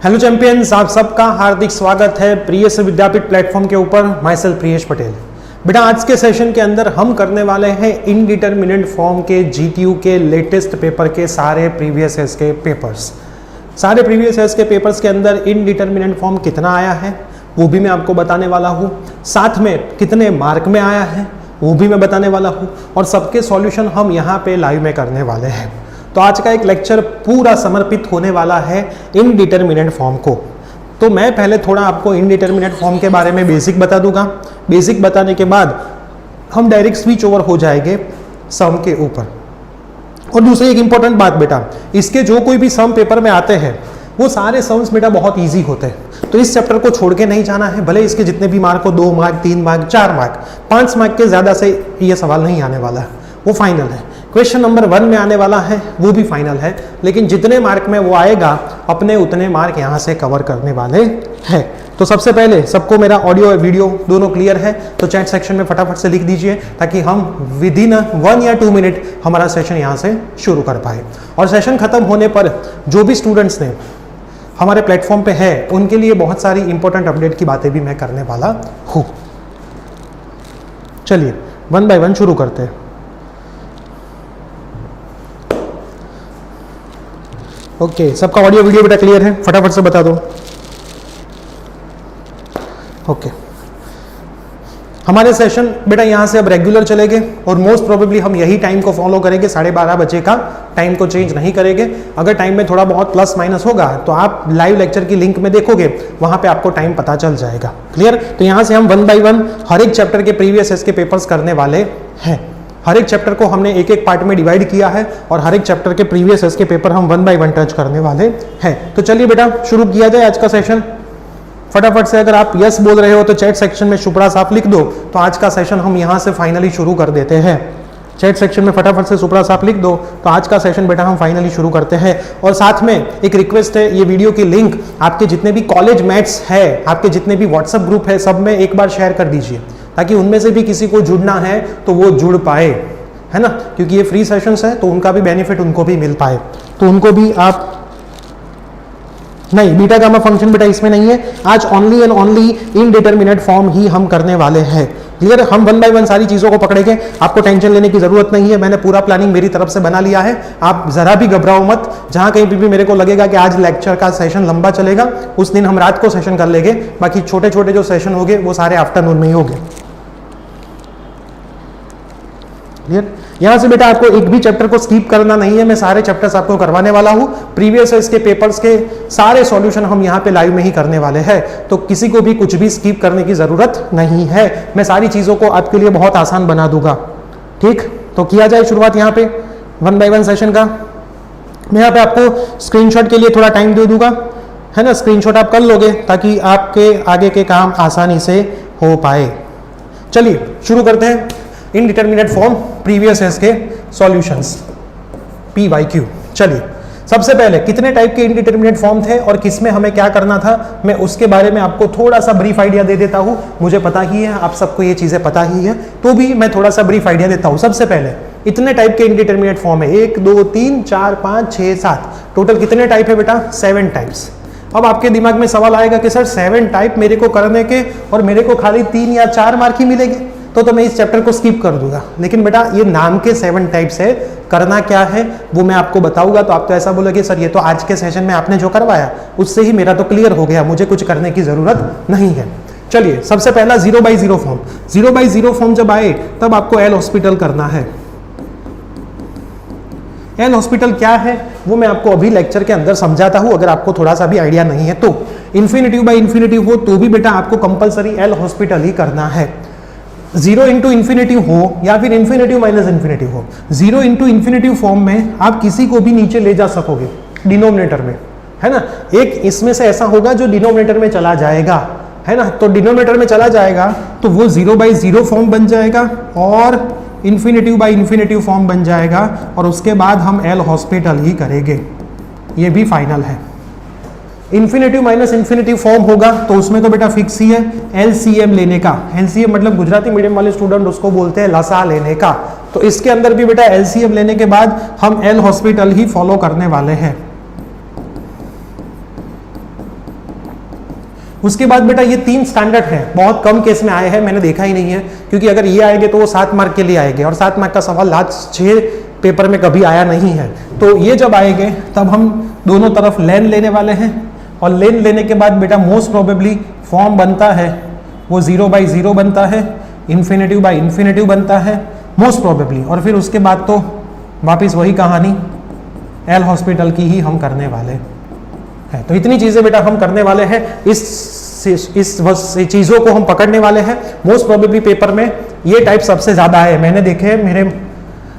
Hello champions, आप सबका हार्दिक स्वागत है प्रियस विद्यापीठ प्लेटफॉर्म के ऊपर। My self Priyesh Patel. बेटा आज के सेशन के अंदर हम करने वाले हैं इनडिटरमिनेट फॉर्म के जीटीयू के लेटेस्ट पेपर के सारे प्रीवियस ईयर्स के पेपर्स। सारे प्रीवियस ईयर्स के पेपर्स के अंदर इनडिटरमिनेट फॉर्म कितना आया है वो भी मैं आपको बताने वाला हूँ, साथ में कितने मार्क में आया है वो भी मैं बताने वाला हूँ, और सबके सॉल्यूशन हम यहाँ पे लाइव में करने वाले हैं। तो आज का एक लेक्चर पूरा समर्पित होने वाला है इनडिटरमिनेट फॉर्म को। तो मैं पहले थोड़ा आपको इनडिटरमिनेट फॉर्म के बारे में बेसिक बता दूंगा। बेसिक बताने के बाद हम डायरेक्ट स्विच ओवर हो जाएंगे सम के ऊपर। और दूसरी एक इंपॉर्टेंट बात बेटा, इसके जो कोई भी सम पेपर में आते हैं वो सारे सम्स बेटा बहुत ईजी होते हैं, तो इस चैप्टर को छोड़ के नहीं जाना है। भले इसके जितने भी मार्क हो, 2 मार्क, 3 मार्क, 4 मार्क, 5 मार्क के ज़्यादा से ये सवाल नहीं आने वाला है, वो फाइनल है। क्वेश्चन नंबर 1 में आने वाला है वो भी फाइनल है, लेकिन जितने मार्क में वो आएगा अपने उतने मार्क यहाँ से कवर करने वाले हैं। तो सबसे पहले सबको मेरा ऑडियो और वीडियो दोनों क्लियर है तो चैट सेक्शन में फटाफट से लिख दीजिए, ताकि हम विद इन 1 या 2 मिनट हमारा सेशन यहाँ से शुरू कर पाए। और सेशन खत्म होने पर जो भी स्टूडेंट्स ने हमारे प्लेटफॉर्म पे है उनके लिए बहुत सारी इंपॉर्टेंट अपडेट की बातें भी मैं करने वाला हूँ। चलिए 1 बाय 1 शुरू करते हैं। ओके, सबका ऑडियो वीडियो बेटा क्लियर है? फटाफट से बता दो। ओके, हमारे सेशन बेटा यहाँ से अब रेगुलर चलेंगे और मोस्ट प्रोबेबली हम यही टाइम को फॉलो करेंगे। 12:30 बजे का टाइम को चेंज नहीं करेंगे। अगर टाइम में थोड़ा बहुत प्लस माइनस होगा तो आप लाइव लेक्चर की लिंक में देखोगे, वहां पे आपको टाइम पता चल जाएगा। क्लियर? तो यहाँ से हम 1 बाय 1 हर एक चैप्टर के प्रीवियस ईयर्स के पेपर्स करने वाले हैं। हर एक चैप्टर को हमने एक एक पार्ट में डिवाइड किया है और हर एक चैप्टर के प्रीवियस ईयर्स के पेपर हम 1 बाय 1 टच करने वाले हैं। तो चलिए बेटा शुरू किया जाए आज का सेशन। फटाफट से अगर आप यस बोल रहे हो तो चैट सेक्शन में सुपड़ा साफ लिख दो, तो आज का सेशन हम यहाँ से फाइनली शुरू कर देते हैं। चैट सेक्शन में फटाफट से सुपड़ा साफ लिख दो, तो आज का सेशन बेटा हम फाइनली शुरू करते हैं। और साथ में एक रिक्वेस्ट है, ये वीडियो की लिंक आपके जितने भी कॉलेज मेट्स है, आपके जितने भी व्हाट्सएप ग्रुप है, सब में एक बार शेयर कर दीजिए, ताकि उनमें से भी किसी को जुड़ना है तो वो जुड़ पाए, है ना? क्योंकि ये फ्री सेशंस है तो उनका भी बेनिफिट उनको भी मिल पाए, तो उनको भी आप नहीं, बीटा गामा फंक्शन बेटा इसमें नहीं है। आज only and only indeterminate form ही हम करने वाले हैं। क्लियर? हम 1 बाय 1 सारी चीजों को पकड़ेंगे, आपको टेंशन लेने की जरूरत नहीं है। मैंने पूरा प्लानिंग मेरी तरफ से बना लिया है, आप जरा भी घबराओ मत। जहां कहीं भी मेरे को लगेगा कि आज लेक्चर का सेशन लंबा चलेगा, उस दिन हम रात को सेशन कर लेंगे। बाकी छोटे छोटे जो सेशन होंगे वो सारे आफ्टरनून में ही होंगे। क्लियर? यहां से बेटा आपको एक भी चैप्टर को स्किप करना नहीं है, मैं सारे चैप्टर्स आपको करवाने वाला हूं। प्रीवियस ईयर्स के पेपर्स के सारे सॉल्यूशन हम यहां पे लाइव में ही करने वाले हैं, तो किसी को भी कुछ भी स्किप करने की जरूरत नहीं है। मैं सारी चीजों को आपके लिए बहुत आसान बना दूंगा। ठीक, तो किया जाए शुरुआत यहाँ पे 1 बाय 1 सेशन का। मैं यहाँ पे आपको स्क्रीनशॉट के लिए थोड़ा टाइम दे दूंगा, है ना? स्क्रीनशॉट आप कर लोगे ताकि आपके आगे के काम आसानी से हो पाए। चलिए शुरू करते हैं। इनडिटरमिनेट फॉर्म प्रीवियस ईयर्स के सॉल्यूशंस PYQ। चलिए सबसे पहले कितने टाइप के इनडिटरमिनेट फॉर्म थे और किसमें हमें क्या करना था, मैं उसके बारे में आपको थोड़ा सा ब्रीफ आइडिया दे देता हूं। मुझे पता ही है, आप सबको ये चीजें पता ही है, तो भी मैं थोड़ा सा ब्रीफ आइडिया देता हूं। सबसे पहले इतने टाइप के इनडिटरमिनेट फॉर्म है, 1 2 3 4 5 6 7, टोटल कितने टाइप है बेटा? 7 टाइप्स। अब आपके दिमाग में सवाल आएगा कि सर 7 टाइप मेरे को करने के और मेरे को खाली 3 या 4 मार्क ही मिलेंगे, तो मैं इस चैप्टर को स्किप कर दूंगा। लेकिन बेटा ये नाम के 7 टाइप्स है, करना क्या है वो मैं आपको बताऊंगा। तो आप तो ऐसा बोलोगे सर ये तो आज के सेशन में आपने जो करवाया उससे ही मेरा तो क्लियर हो गया, मुझे कुछ करने की जरूरत नहीं है। चलिए सबसे पहला 0 बाय 0 फॉर्म। 0 बाय 0 फॉर्म जब आए तब आपको एल हॉस्पिटल करना है। एल हॉस्पिटल क्या है वो मैं आपको अभी लेक्चर के अंदर समझाता हूं, अगर आपको थोड़ा सा भी आइडिया नहीं है तो। इन्फिनिटिव बाय इन्फिनिटिव हो तो भी बेटा आपको कंपलसरी एल हॉस्पिटल ही करना है। 0 इंटू इन्फिनिटिव हो या फिर इन्फिनिटिव माइनस इन्फिनिटिव हो, 0 इंटू इन्फिनिटिव फॉर्म में आप किसी को भी नीचे ले जा सकोगे डिनोमिनेटर में, है ना? एक इसमें से ऐसा होगा जो डिनोमिनेटर में चला जाएगा, है ना? तो डिनोमिनेटर में चला जाएगा तो वो 0 बाय 0 फॉर्म बन जाएगा और इन्फिनिटिव बाय इन्फिनिटिव फॉर्म बन जाएगा, और उसके बाद हम एल हॉस्पिटल ही करेंगे। ये भी फाइनल है। इन्फिनिटिव माइनस इन्फिनिटिव फॉर्म होगा तो उसमें तो बेटा फिक्स ही है LCM लेने का। LCM मतलब गुजराती मीडियम वाले स्टूडेंट उसको बोलते हैं लसा लेने का। तो इसके अंदर भी बेटा LCM लेने के बाद हम एल हॉस्पिटल ही फॉलो करने वाले हैं। उसके बाद बेटा ये 3 स्टैंडर्ड है, बहुत कम केस में आए हैं, मैंने देखा ही नहीं है, क्योंकि अगर ये आएंगे तो वो 7 मार्क के लिए आएंगे और 7 मार्क का सवाल लास्ट 6 पेपर में कभी आया नहीं है। तो ये जब आएंगे तब हम दोनों तरफ लेन लेने वाले हैं और लेन लेने के बाद बेटा मोस्ट प्रोबेबली फॉर्म बनता है वो 0/0 बनता है, इन्फिनेटिव बाई इन्फिनेटिव बनता है मोस्ट प्रोबेबली, और फिर उसके बाद तो वापिस वही कहानी एल हॉस्पिटल की ही हम करने वाले हैं। तो इतनी चीज़ें बेटा हम करने वाले हैं, इस चीज़ों को हम पकड़ने वाले हैं। मोस्ट प्रोबेबली पेपर में ये टाइप सबसे ज़्यादा है, मैंने देखे हैं, मेरे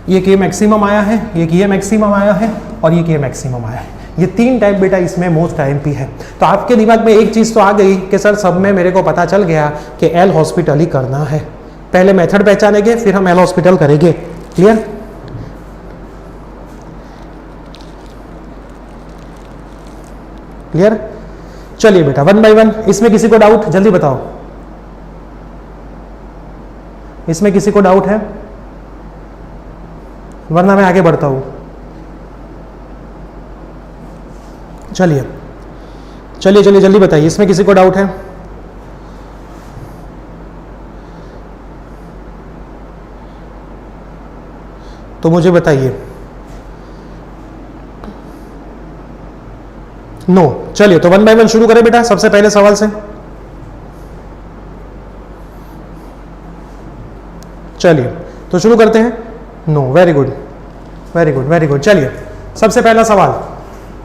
ये के मैक्सिमम आया है, ये के मैक्सिमम आया है और ये के मैक्सिमम आया है। ये 3 टाइप बेटा इसमें मोस्ट IMP है। तो आपके दिमाग में एक चीज़ तो आ गई कि सर सब में मेरे को पता चल गया कि एल हॉस्पिटल ही करना है। पहले मेथड पहचानेंगे फिर हम एल हॉस्पिटल करेंगे। क्लियर? क्लियर? चलिए बेटा 1 बाय 1। इसमें किसी को डाउट? जल्दी बताओ, इसमें किसी को डाउट है? वरना मैं आगे बढ़ता हूं। चलिए चलिए चलिए जल्दी बताइए, इसमें किसी को डाउट है? तो मुझे बताइए। नो चलिए तो 1 बाय 1 शुरू करें बेटा, सबसे पहले सवाल से। चलिए तो शुरू करते हैं। No, very good very good very good. चलिए सबसे पहला सवाल,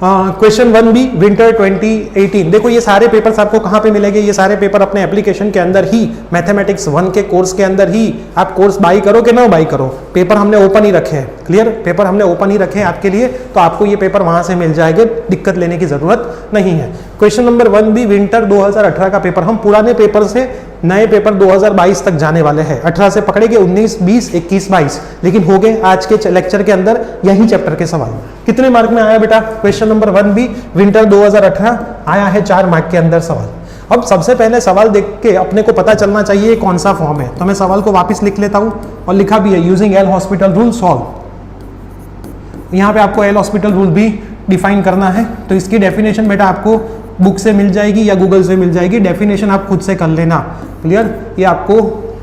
क्वेश्चन 1B विंटर 2018। देखो ये सारे पेपर्स आपको कहाँ पे मिलेंगे? ये सारे पेपर अपने एप्लीकेशन के अंदर ही, मैथमेटिक्स 1 के कोर्स के अंदर ही। आप कोर्स बाई करो कि ना बाई करो, पेपर हमने ओपन ही रखे हैं। क्लियर? पेपर हमने ओपन ही रखे हैं आपके लिए, तो आपको ये पेपर वहाँ से मिल जाएंगे, दिक्कत लेने की ज़रूरत नहीं है। क्वेश्चन नंबर 1B विंटर 2018 का पेपर, हम पुराने पेपर से नए पेपर 2022 तक जाने वाले हैं। 18 से पकड़ेंगे 19, 20, 21, 22, लेकिन हो गए आज के लेक्चर के अंदर यही चैप्टर के सवाल। कितने मार्क में आया बेटा? क्वेश्चन नंबर 1B विंटर 2018 आया है 4 मार्क के अंदर सवाल। अब सबसे पहले सवाल देख के अपने को पता चलना चाहिए कौन सा फॉर्म है, तो मैं सवाल को वापस लिख लेता हूं और लिखा भी है using L hospital rule solve. यहाँ पे आपको एल हॉस्पिटल रूल भी डिफाइन करना है, तो इसकी डेफिनेशन बेटा आपको बुक से मिल जाएगी या गूगल से मिल जाएगी, डेफिनेशन आप खुद से कर लेना। क्लियर? ये आपको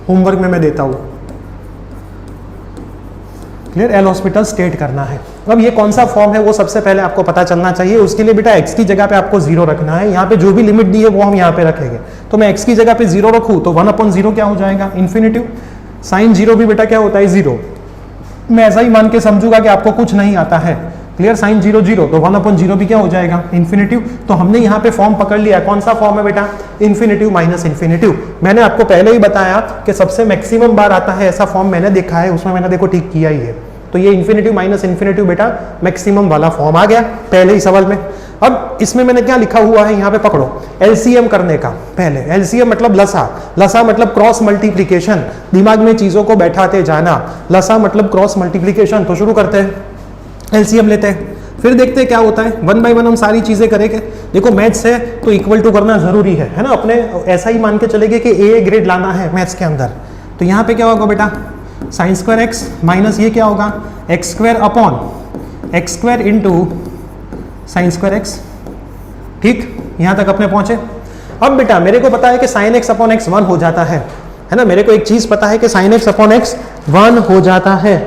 होमवर्क में मैं देता हूं। क्लियर? एल हॉस्पिटल स्टेट करना है। अब ये कौन सा फॉर्म है वो सबसे पहले आपको पता चलना चाहिए। उसके लिए बेटा x की जगह पे आपको 0 रखना है। यहाँ पे जो भी लिमिट दी है वो हम यहाँ पे रखेंगे, तो मैं x की जगह पे 0 रखूँ तो 1/0 क्या हो जाएगा? इन्फिनेटिव। साइन 0 भी बेटा क्या होता है? 0। मैं ऐसा ही मान के समझूंगा कि आपको कुछ नहीं आता है। क्लियर? साइन 0 0 तो 1/0 भी क्या हो जाएगा? इन्फिनेटिव। तो हमने यहाँ पे फॉर्म पकड़ लिया। कौन सा फॉर्म है बेटा? Infinitive minus infinitive. मैंने आपको पहले ही बताया कि सबसे मैक्सिमम बार आता है ऐसा फॉर्म मैंने देखा है, उसमें मैंने देखो ठीक किया ही है। तो ये इन्फिनेटिव माइनस इन्फिनेटिव बेटा मैक्सिमम वाला फॉर्म आ गया पहले ही सवाल में। अब इसमें मैंने क्या लिखा हुआ है यहाँ पे पकड़ो, एलसीएम करने का। पहले एलसीएम मतलब लसा, लसा मतलब क्रॉस मल्टीप्लीकेशन, दिमाग में चीजों को बैठाते जाना। लसा मतलब क्रॉस मल्टीप्लीकेशन। तो शुरू करते हैं, एलसीएम लेते हैं, फिर देखते हैं क्या होता है। 1 बाय 1 हम सारी चीजें करेंगे। देखो मैथ्स है तो इक्वल टू करना जरूरी है ना, अपने ऐसा ही मान के चलेंगे कि ए ग्रेड लाना है मैथ्स के अंदर। तो यहाँ पे क्या होगा बेटा? साइन स्क्वायर एक्स माइनस ये क्या होगा? X square upon x square into sine square x. ठीक, यहां तक अपने पहुंचे। अब बेटा मेरे को पता है कि साइन एक्स अपॉन एक्स 1 हो जाता है ना। मेरे को एक चीज पता है कि साइन एक्स अपॉन एक्स 1 हो जाता है।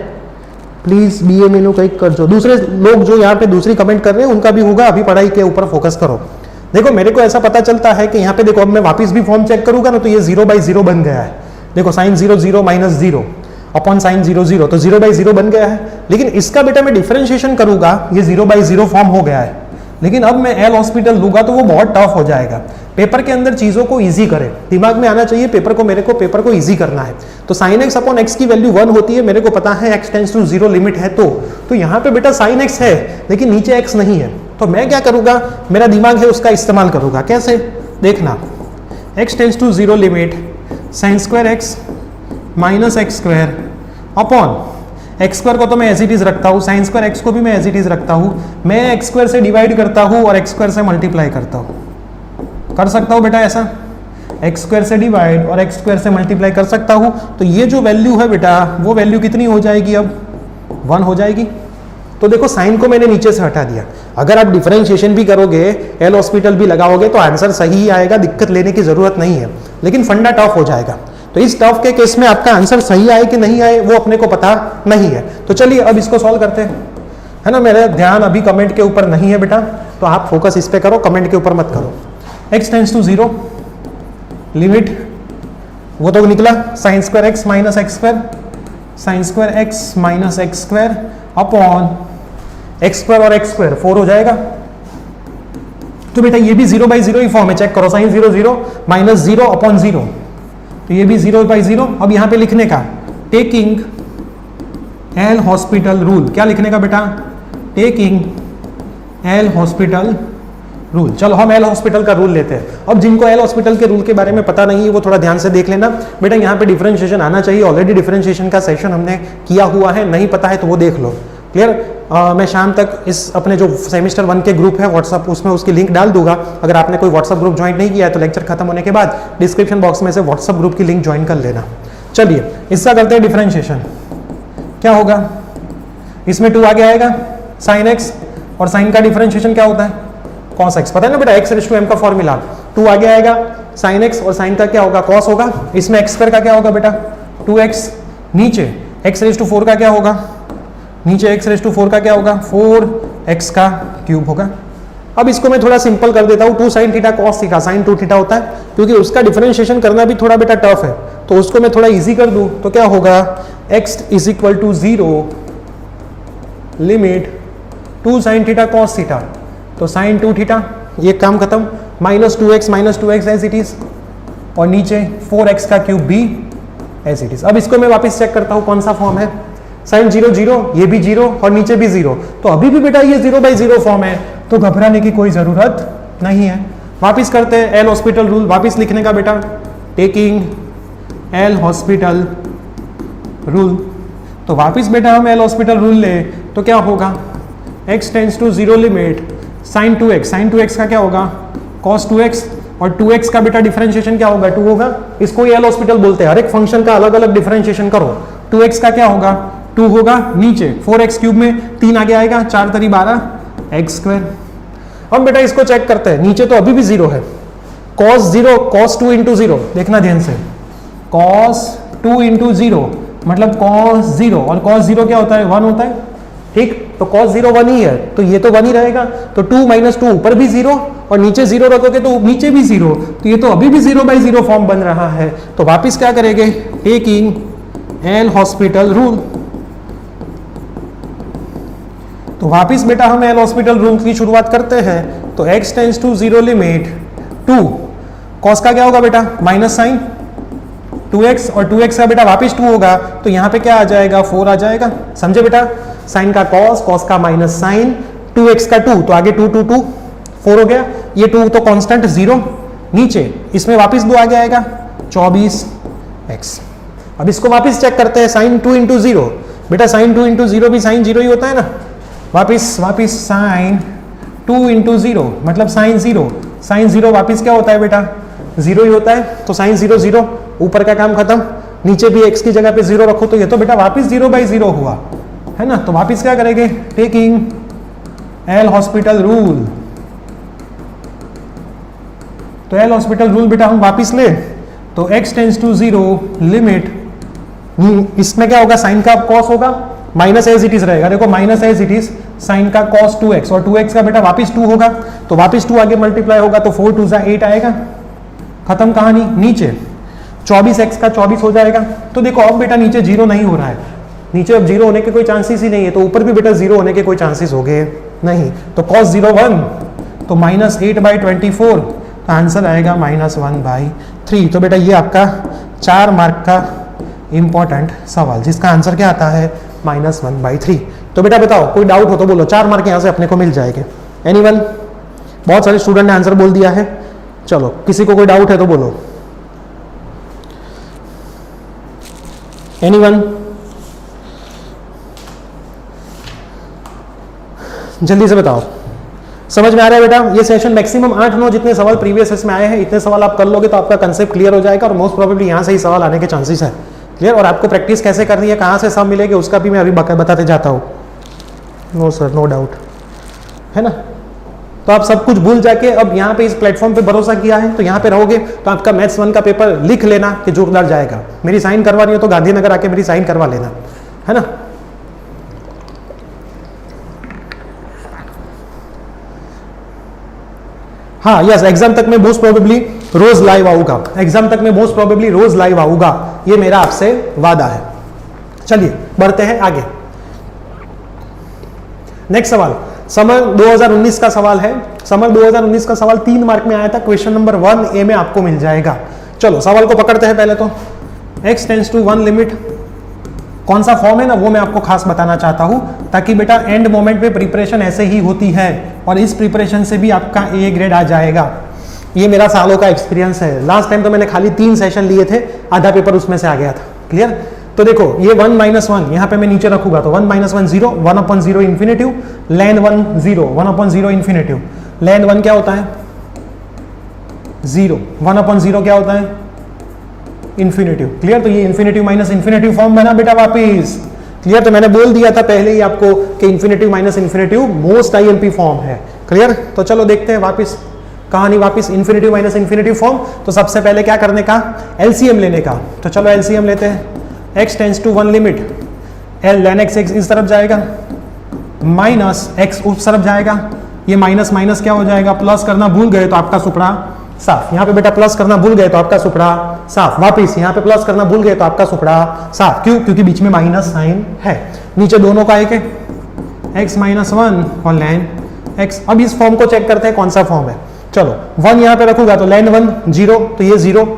प्लीज BA मेनू क्लिक कर दो। दूसरे लोग जो यहाँ पे दूसरी कमेंट कर रहे हैं उनका भी होगा, अभी पढ़ाई के ऊपर फोकस करो। देखो मेरे को ऐसा पता चलता है कि यहाँ पे देखो, अब मैं वापस भी फॉर्म चेक करूंगा ना तो ये 0/0 बन गया है। देखो साइन 0 0 माइनस 0 अपॉन साइन 0 0, तो 0/0 बन गया है। लेकिन इसका बेटा मैं डिफरेंशिएशन करूंगा, ये 0/0 फॉर्म हो गया है। लेकिन अब मैं एल हॉस्पिटल लूंगा तो वो बहुत टफ हो जाएगा। पेपर के अंदर चीजों को इजी करें, दिमाग में आना चाहिए पेपर को, मेरे को पेपर को इजी करना है। तो साइन एक्स अपॉन एक्स की वैल्यू 1 होती है, मेरे को पता है x टेंड्स टू 0 लिमिट है। तो यहाँ पे बेटा साइन एक्स है लेकिन नीचे x नहीं है, तो मैं क्या करूंगा, मेरा दिमाग है उसका इस्तेमाल करूंगा। कैसे? देखना, x tends to 0 limit sine square x minus x square upon x square को तो मैं एज इट इज रखता हूँ, साइन स्क्वायर एक्स को भी मैं एज इट इज रखता हूँ। मैं एक्स स्क्वायर से डिवाइड करता हूँ और एक्स स्क्वायर से मल्टीप्लाई करता हूँ। कर सकता हूँ बेटा ऐसा, एक्स स्क्वायर से डिवाइड और एक्स स्क्वायर से मल्टीप्लाई कर सकता हूँ। तो ये जो वैल्यू है बेटा वो वैल्यू कितनी हो जाएगी? अब 1 हो जाएगी। तो देखो साइन को मैंने नीचे से हटा दिया, अगर आप डिफरेंशिएशन भी करोगे, एल हॉस्पिटल भी लगाओगे तो आंसर सही ही आएगा, दिक्कत लेने की जरूरत नहीं है, लेकिन फंडा टफ हो जाएगा। तो इस टफ के केस में आपका आंसर सही आए कि नहीं आए वो अपने को पता नहीं है। तो चलिए अब इसको सॉल्व करते हैं, है ना। मेरा ध्यान अभी कमेंट के ऊपर नहीं है बेटा, तो आप फोकस इस पे करो, कमेंट के ऊपर मत करो। x टेंड्स टू 0, लिमिट वो तो निकला sign square x minus x square, sign square x minus x square upon x square और एक्स स्क्वायर 4 हो जाएगा। तो बेटा ये भी 0/0 ही फॉर्म है, चेक करो, साइन 0 0 माइनस 0 अपॉन 0, तो ये भी 0/0। अब यहां पे लिखने का टेकिंग एल हॉस्पिटल रूल, क्या लिखने का बेटा, टेकिंग एल हॉस्पिटल रूल। चलो हम एल हॉस्पिटल का रूल लेते हैं। अब जिनको एल हॉस्पिटल के रूल के बारे में पता नहीं है वो थोड़ा ध्यान से देख लेना बेटा, यहाँ पे डिफरेंशिएशन आना चाहिए, ऑलरेडी डिफरेंशिएशन का सेशन हमने किया हुआ है, नहीं पता है तो वो देख लो, क्लियर। मैं शाम तक इस अपने जो सेमेस्टर 1 के ग्रुप है व्हाट्सअप, उसमें उसकी लिंक डाल दूंगा। अगर आपने कोई व्हाट्सअप ग्रुप ज्वाइन नहीं किया है तो लेक्चर खत्म होने के बाद डिस्क्रिप्शन बॉक्स में से व्हाट्सअप ग्रुप की लिंक ज्वाइन कर लेना। चलिए इसका करते हैं डिफरेंशिएशन। क्या होगा, इसमें 2 आगे आएगा, साइन एक्स, और साइन का डिफरेंशिएशन क्या होता है, कॉस एक्स, पता है ना बेटा, एक्स रेज़ टू एम का फॉर्मूला। 2 आगे आएगा साइन एक्स, और साइन का क्या होगा, कॉस होगा। इसमें एक्स स्क्वायर का क्या होगा बेटा, 2x, नीचे एक्स रेज़ टू 4 का क्या होगा, नीचे एक्स रेज़ टू 4 का क्या होगा, 4x का क्यूब होगा। अब इसको मैं थोड़ा सिंपल कर देता हूँ, 2 sin theta cos theta sine 2 theta होता है, क्योंकि उसका डिफरेंशिएशन करना भी थोड़ा बेटा टफ है, तो उसको मैं थोड़ा इजी कर दूं तो क्या होगा, x is equal to 0 limit 2 sin theta cos theta, तो साइन 2 थीटा, ये काम खत्म, minus 2x as it is, और नीचे 4x का क्यूब भी एज इट इज। अब इसको मैं वापस चेक करता हूँ कौन सा फॉर्म है, साइन 0 0, ये भी 0 और नीचे भी 0, तो अभी भी बेटा ये 0/0 फॉर्म है, तो घबराने की कोई जरूरत नहीं है। वापस करते हैं एल हॉस्पिटल रूल, वापस लिखने का बेटा, टेकिंग एल हॉस्पिटल रूल। तो वापस बेटा हम एल हॉस्पिटल रूल ले तो क्या होगा, x tends to 0 limit sine 2x का क्या होगा, cos 2x, और 2x का बेटा डिफरेंशिएशन क्या होगा, 2 होगा। इसको एल हॉस्पिटल बोलते हैं, हर एक फंक्शन का अलग अलग डिफरेंशिएशन करो। 2x का क्या होगा, 2 होगा, नीचे 4x क्यूब में 3 आगे आएगा, 4 3 12 एक्स स्क्वायर। अब बेटा इसको चेक करते हैं, नीचे तो अभी भी 0 है, cos 0 cos 2 इंटू 0, देखना ध्यान से, cos 2 इंटू 0 मतलब cos 0, और cos 0 क्या होता है, 1 होता है, ठीक। तो cos 0 1 ही है, तो ये तो 1 ही रहेगा, तो 2 - 2 ऊपर भी 0 और नीचे 0 रखोगे तो नीचे भी 0, तो ये तो अभी भी 0/0 फॉर्म बन रहा है। तो वापिस क्या करेंगे, टेकिंग एल हॉस्पिटल रूल। तो वापिस बेटा हम एल हॉस्पिटल रूल की शुरुआत करते हैं, तो x tends to 0 limit 2, cos का क्या होगा बेटा, माइनस साइन 2x, और 2x का बेटा वापिस 2 होगा, तो यहाँ पे क्या आ जाएगा, 4 आ जाएगा, समझे बेटा, साइन का cos, cos का माइनस साइन, 2x का 2, तो आगे 2 2 2 4 हो गया, ये 2 तो कांस्टेंट 0, नीचे इसमें वापिस 2 आगे आएगा 24x। अब इसको वापिस चेक करते हैं, साइन 2 इंटू 0, बेटा साइन 2 इंटू 0 भी साइन 0 ही होता है ना, वापिस साइन 2 इंटू 0 मतलब साइन 0, साइन 0 वापिस क्या होता है बेटा, 0 ही होता है, तो साइन 0 0, ऊपर का काम खत्म, नीचे भी x की जगह पे 0 रखो, तो ये तो बेटा वापिस 0/0 हुआ है ना। तो वापिस क्या करेंगे, टेकिंग एल हॉस्पिटल रूल। तो एल हॉस्पिटल रूल बेटा हम वापिस ले, तो x टेंड्स टू 0 लिमिट, इसमें क्या होगा, साइन का कॉस होगा, माइनस एज इट इज रहेगा, देखो minus as it is, sine का cos 2x, और 2x का बेटा वापिस 2 होगा, तो वापिस 2 आगे मल्टीप्लाई होगा, तो 4 2 8 आएगा, खत्म कहानी। नीचे 24x का 24 हो जाएगा। तो देखो अब बेटा नीचे 0 नहीं हो रहा है, नीचे अब 0 होने के कोई चांसेस ही नहीं है, तो ऊपर भी बेटा 0 होने के कोई चांसेस हो गए नहीं, तो cos 0 1, तो -8/24, तो आंसर आएगा -1/3। तो बेटा ये आपका 4 मार्क का इंपॉर्टेंट सवाल, जिसका आंसर क्या आता है, -1/3। तो बेटा बताओ कोई डाउट हो तो बोलो, 4 मार्क यहाँ से अपने को मिल जाएंगे। एनीवन, बहुत सारे स्टूडेंट ने आंसर बोल दिया है, चलो किसी को कोई डाउट है तो बोलो। एनीवन, जल्दी से बताओ, समझ में आ रहा है बेटा। ये सेशन मैक्सिमम 8-9 जितने सवाल प्रीवियस इसमें आए हैं, इतने सवाल आप कर लोगे तो आपका कंसेप्ट क्लियर हो जाएगा, और मोस्ट प्रोबेबली यहाँ से ही सवाल आने के चांसेस है, क्लियर। और आपको प्रैक्टिस कैसे करनी है, कहाँ से सब मिलेगा, उसका भी मैं अभी बताते जाता हूँ। No sir, no doubt. है ना। तो आप सब कुछ भूल जाके अब यहाँ पे इस प्लेटफॉर्म पे भरोसा किया है तो यहाँ पे रहोगे तो आपका मैथ्स 1 का पेपर लिख लेना कि जोरदार जाएगा। मेरी साइन करवा रही हो तो गांधीनगर आके मेरी साइन करवा लेना, है ना। हाँ यस, एग्जाम तक मैं मोस्ट प्रोबेबली रोज लाइव आऊंगा, एग्जाम तक मैं मोस्ट प्रोबेबली रोज लाइव आऊंगा, ये मेरा आपसे वादा है। चलिए बढ़ते हैं आगे। नेक्स्ट सवाल समर 2019 का सवाल है। समर 2019 का सवाल 3 मार्क में आया था, क्वेश्चन नंबर 1A में आपको मिल जाएगा। चलो सवाल को पकड़ते हैं। पहले तो x टेंड्स टू 1 लिमिट, कौन सा फॉर्म है ना वो मैं आपको खास बताना चाहता हूं, ताकि बेटा एंड मोमेंट पे प्रिपरेशन ऐसे ही होती है और इस प्रिपरेशन से भी आपका A ग्रेड आ जाएगा। ये मेरा सालों का एक्सपीरियंस है। लास्ट टाइम तो मैंने खाली 3 सेशन लिए थे, आधा पेपर उसमें से आ गया था। क्लियर। तो देखो ये 1 - 1 यहाँ पे मैं नीचे रखूंगा तो 1 - 1 0, 1/0 इन्फिनेटिव, ln 1 0, 1/0 इन्फिनेटिव, ln 1 क्या होता है 0, 1/0 क्या होता है इन्फिनेटिव। क्लियर। तो ये इन्फिनेटिव माइनस इन्फिनेटिव फॉर्म बना बेटा वापिस। क्लियर। तो मैंने बोल दिया था पहले ही आपको कि infinitive minus infinitive most IMP form है। क्लियर। तो चलो देखते हैं वापिस कहानी, वापिस इन्फिनेटिव माइनस इन्फिनेटिव फॉर्म। तो सबसे पहले क्या करने का, एलसीएम लेने का। तो चलो एलसीएम लेते हैं। x tends to 1 limit, l ln x इस तरफ जाएगा, माइनस x उस तरफ जाएगा। ये माइनस माइनस क्या हो जाएगा, प्लस करना भूल गए तो आपका सुपड़ा साफ। यहाँ पे बेटा प्लस करना भूल गए तो आपका सुपड़ा साफ। वापिस यहाँ पे प्लस करना भूल गए तो आपका सुपड़ा साफ। क्यों, क्योंकि बीच में माइनस साइन है। नीचे दोनों का एक है x - 1 और ln x। अब इस फॉर्म को चेक करते हैं कौन सा फॉर्म है। चलो 1 यहाँ पे रखूंगा तो ln 1 0, तो ये 0,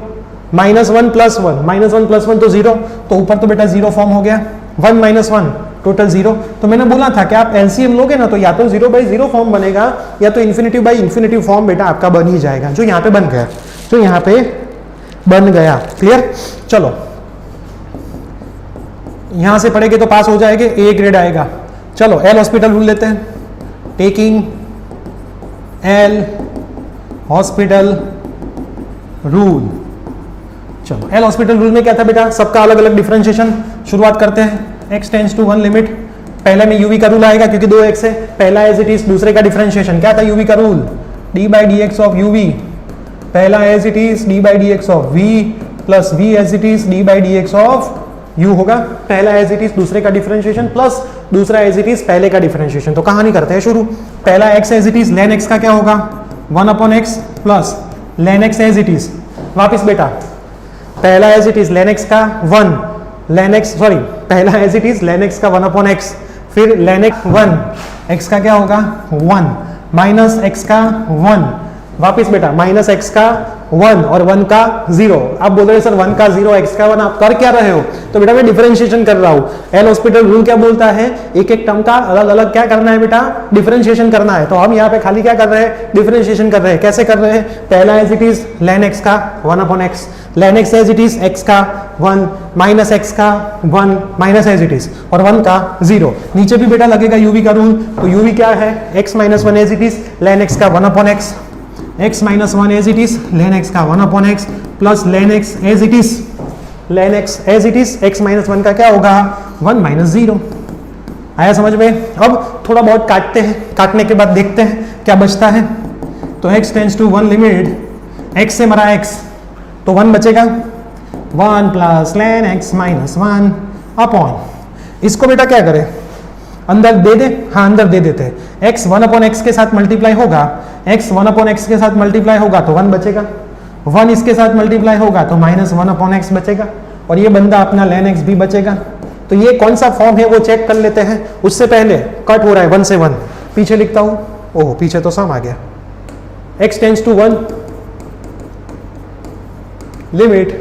-1 + 1, -1 + 1 तो 0, तो ऊपर तो बेटा 0 फॉर्म हो गया। 1 - 1 टोटल 0। तो मैंने बोला था कि आप एलसीएम लोगे ना तो या तो 0/0 फॉर्म बनेगा या तो इन्फिनेटिव बाई इन्फिनेटिव फॉर्म बेटा आपका बन ही जाएगा, जो यहाँ पे बन गया, जो यहाँ पे बन गया। क्लियर। चलो यहां से पढ़ेंगे तो पास हो जाएंगे, A ग्रेड आएगा। चलो एल हॉस्पिटल रूल लेते हैं। Taking L hospital rule. चलो एल हॉस्पिटल रूल में क्या था बेटा, सबका अलग अलग डिफरेंशिएशन। शुरुआत करते हैं। x टेंड्स टू 1 लिमिट, पहले में यूवी का रूल आएगा क्योंकि 2x है, पहला एज इट इज, दूसरे का डिफरेंशिएशन क्या था यूवी का रूल, d/dx ऑफ यूवी, पहला as it is d/dx of v plus v as it is d/dx of u होगा। पहला एज इट इज, दूसरे का डिफरेंशिएशन प्लस दूसरा एज इट इज, पहले का डिफरेंशिएशन। तो कहानी करते हैं शुरू। पहला x as it is, ln x का क्या होगा 1/x plus ln x as it is. वापिस बेटा पहला as it is ln x का 1, ln x सॉरी पहला as it is ln x का 1/x, फिर ln x 1, x का क्या होगा 1 माइनस x का 1, वापिस बेटा माइनस x का 1 और 1 का 0। आप बोल रहे हो सर 1 का 0 x का 1 आप कर क्या रहे हो, तो बेटा मैं डिफरेंशिएशन कर रहा हूं। एल हॉस्पिटल रूल क्या बोलता है, एक एक टर्म का अलग अलग क्या करना है बेटा, डिफरेंशिएशन करना है। तो हम यहाँ पे खाली क्या कर रहे हैं, डिफरेंशिएशन कर रहे हैं। कैसे कर रहे हैं, पहला as it is ln x का 1/x, ln x as it is x का 1 माइनस x का 1 माइनस एज इट इज और 1 का 0। नीचे भी बेटा लगेगा यूवी का रूल। तो यूवी क्या है, x - 1 as it is ln x का 1/x, x - 1 as it is ln x का 1/x plus ln x as it is, ln x as it is, x - 1 का क्या होगा 1 - 0। आया समझ में। अब थोड़ा बहुत काटते हैं, काटने के बाद देखते हैं क्या बचता है। तो x tends to 1 limit, x से मरा x तो 1 बचेगा, 1 प्लस ln x - 1 अपॉन, इसको बेटा क्या करें अंदर दे दे, हाँ अंदर दे देते हैं। x 1/x के साथ मल्टीप्लाई होगा, x 1/x के साथ मल्टीप्लाई होगा तो 1 बचेगा, 1 इसके साथ मल्टीप्लाई होगा तो माइनस 1/x बचेगा और ये बंदा अपना ln x भी बचेगा। तो ये कौन सा फॉर्म है वो चेक कर लेते हैं। उससे पहले कट हो रहा है 1 से 1, पीछे लिखता हूं, ओह पीछे तो सम आ गया। x tends to 1 limit,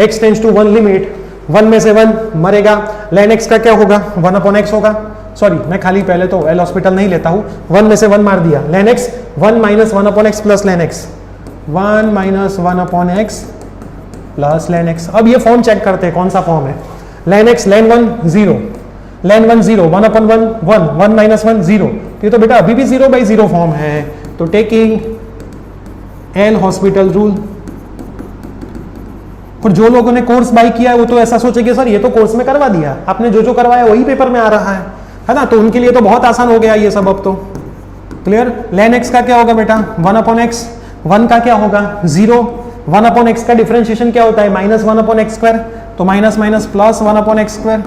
x tends to 1 limit, 1 में से 1 मरेगा, ln x का क्या होगा 1/x होगा। सॉरी मैं खाली पहले तो एल हॉस्पिटल नहीं लेता हूं, 1 में से 1 मार दिया, ln x 1 - 1/x plus ln x, 1 - 1/x plus ln x। अब ये फॉर्म चेक करते हैं कौन सा फॉर्म है। ln x ln 1 0, ln 1 0, 1/1 1, 1 - 1 0, ये तो बेटा अभी भी 0/0 फॉर्म है। तो टेकिंग एल हॉस्पिटल रूल। और जो लोगों ने कोर्स बाय किया है वो तो ऐसा सोचेंगे सर ये तो कोर्स में करवा दिया आपने, जो जो करवाया वही पेपर में आ रहा है ना, तो उनके लिए तो बहुत आसान हो गया ये सब। अब तो क्लियर। ln x का क्या होगा बेटा 1 अपॉन एक्स, 1 का क्या होगा 0, 1 अपॉन एक्स का डिफरेंशिएशन क्या होता है माइनस 1 अपॉन एक्स स्क्वायर, तो minus minus plus 1 upon x square.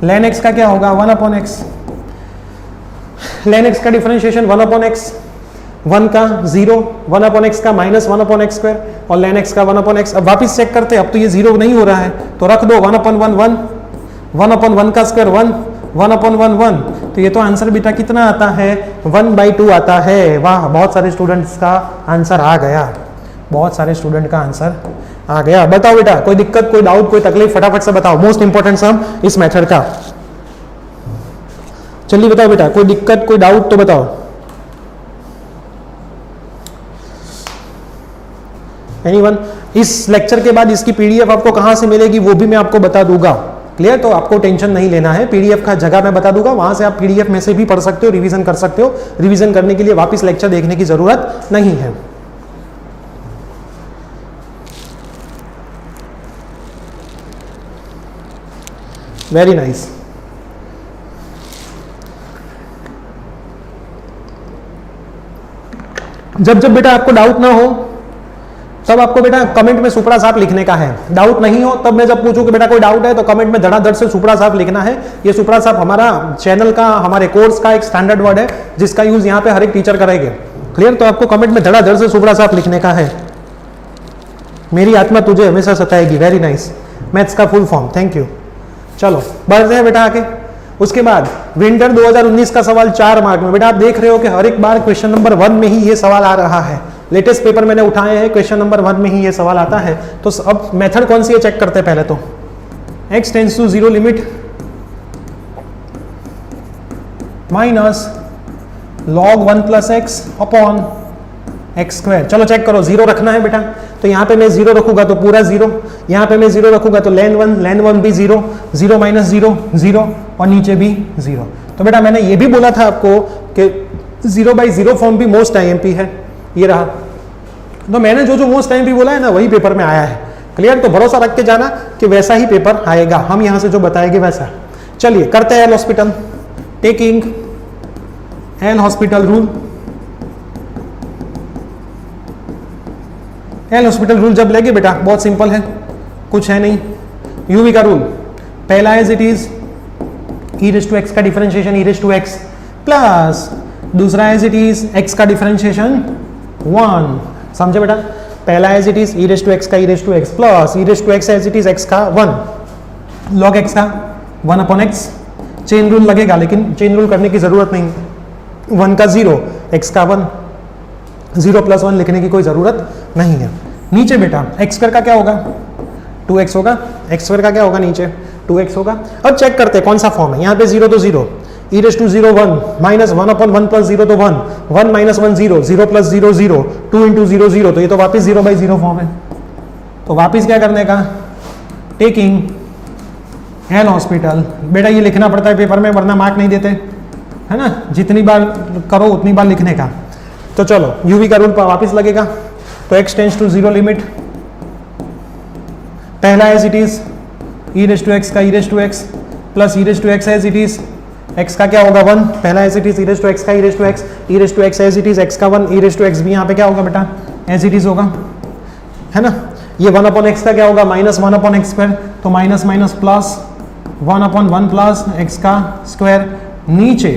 ln x का क्या होगा 1 अपॉन एक्स, ln x का डिफरेंशिएशन 1 अपॉन एक्स, 1 का 0, 1 अपॉन एक्स का माइनस 1 अपॉन एक्स स्क्वायर और ln x का 1 अपॉन एक्स। अब वापिस चेक करते हैं, अब तो ये 0 नहीं हो रहा है तो रख दो 1 अपॉन 1 1, 1 अपॉन 1 का स्क्वायर 1, 1 अपॉन 1 1, तो ये तो आंसर बेटा कितना आता है 1/2 आता है। वाह, बहुत सारे स्टूडेंट्स का आंसर आ गया, बहुत सारे स्टूडेंट का आंसर आ गया। बताओ बेटा कोई दिक्कत, कोई डाउट, कोई तकलीफ, फटाफट से बताओ। मोस्ट इंपॉर्टेंट सम इस मेथड का, चलिए बताओ बेटा कोई दिक्कत, कोई डाउट तो बताओ। एनीवन? इस लेक्चर के बाद इसकी पीडीएफ आपको कहां से मिलेगी वो भी मैं आपको बता दूंगा। क्लियर? तो आपको टेंशन नहीं लेना है, पीडीएफ का जगह मैं बता दूंगा, वहां से आप पीडीएफ में से भी पढ़ सकते हो, रिवीजन कर सकते हो। रिवीजन करने के लिए वापस लेक्चर देखने की जरूरत नहीं है। Very nice. जब जब बेटा आपको डाउट ना हो तब आपको बेटा कमेंट में सुपड़ा साफ लिखने का है। डाउट नहीं हो तब मैं जब पूछूं कि बेटा कोई डाउट है तो कमेंट में धड़ाधड़ से सुपड़ा साफ लिखना है। ये सुपड़ा साफ हमारा चैनल का, हमारे कोर्स का एक स्टैंडर्ड वर्ड है जिसका यूज यहाँ पे हर एक टीचर करेंगे। क्लियर? तो आपको कमेंट में धड़ाधड़ से सुपड़ा साफ लिखने का है। मेरी आत्मा तुझे हमेशा सताएगी। Very nice. मैथ्स का फुल फॉर्म, थैंक यू। चलो बढ़ते हैं बेटा आगे। उसके बाद विंटर 2019 का सवाल 4 मार्क में। बेटा आप देख रहे हो कि हर एक बार क्वेश्चन नंबर 1 में ही ये सवाल आ रहा है। लेटेस्ट पेपर मैंने उठाए हैं, क्वेश्चन नंबर 1 में ही ये सवाल आता है। तो अब मेथड कौन सी है चेक करते हैं पहले तो। x tends to 0 limit minus log 1 plus x upon x square. चलो चेक करो, 0 रखना है बेटा, तो यहाँ पे मैं 0 रखूंगा तो पूरा 0, यहाँ पे मैं 0 रखूंगा तो ln 1 भी 0, 0 माइनस 0 0 और नीचे भी 0। तो बेटा मैंने ये भी बोला था आपको कि 0/0 फॉर्म भी मोस्ट आईएमपी है, ये रहा। तो मैंने जो जो मोस्ट आईएमपी बोला है ना वही पेपर में आया है। क्लियर? तो भरोसा रख के जाना कि वैसा ही पेपर आएगा, हम यहाँ से जो बताएंगे वैसा। चलिए करते हैं L hospital. Taking L hospital rule. L hospital rule जब लेंगे बेटा बहुत सिंपल है, कुछ है नहीं। यूवी का रूल पहला as it is e raise to x का differentiation e raise to x plus दूसरा एज इट इज x का डिफरेंशिएशन 1। समझे बेटा? पहला as it is e raise to x का e raise to x plus e raise to x as it is x का 1 log x का 1 upon x। Chain rule लगेगा लेकिन chain rule करने की जरूरत नहीं। 1 का 0, x का 1, 0 प्लस 1 लिखने की कोई जरूरत नहीं है। नीचे बेटा एक्स स्क्वायर का क्या होगा 2x होगा, एक्स स्क्वायर का क्या होगा नीचे 2x होगा। अब चेक करते हैं कौन सा फॉर्म है। यहाँ पे 0 तो 0, e raise to 0 1 minus 1 upon 1 plus 0 तो 1, 1 माइनस 1 0, 0 प्लस 0 0, 2 इंटू 0 0, तो ये तो वापिस 0/0 फॉर्म है। तो वापिस क्या करने का, टेकिंग एल हॉस्पिटल। बेटा ये लिखना पड़ता है पेपर में वरना मार्क नहीं देते, है ना। जितनी बार करो उतनी बार लिखने का। तो चलो यूवी का रूल वापिस लगेगा। तो x टेंड्स टू 0 लिमिट पहला as it is e raise to x का e raise to x plus e raise to x as it is x का क्या होगा 1। पहला as it is e raise to x का e raise to x, e raise to x as it is x का 1, e raise to x भी यहाँ पे क्या होगा बेटा एज इट इज होगा, है ना। ये 1 अपॉन x का क्या होगा माइनस 1 अपॉन एक्स स्क्वायर, तो minus minus plus 1 upon 1 plus x का स्क्वायर। नीचे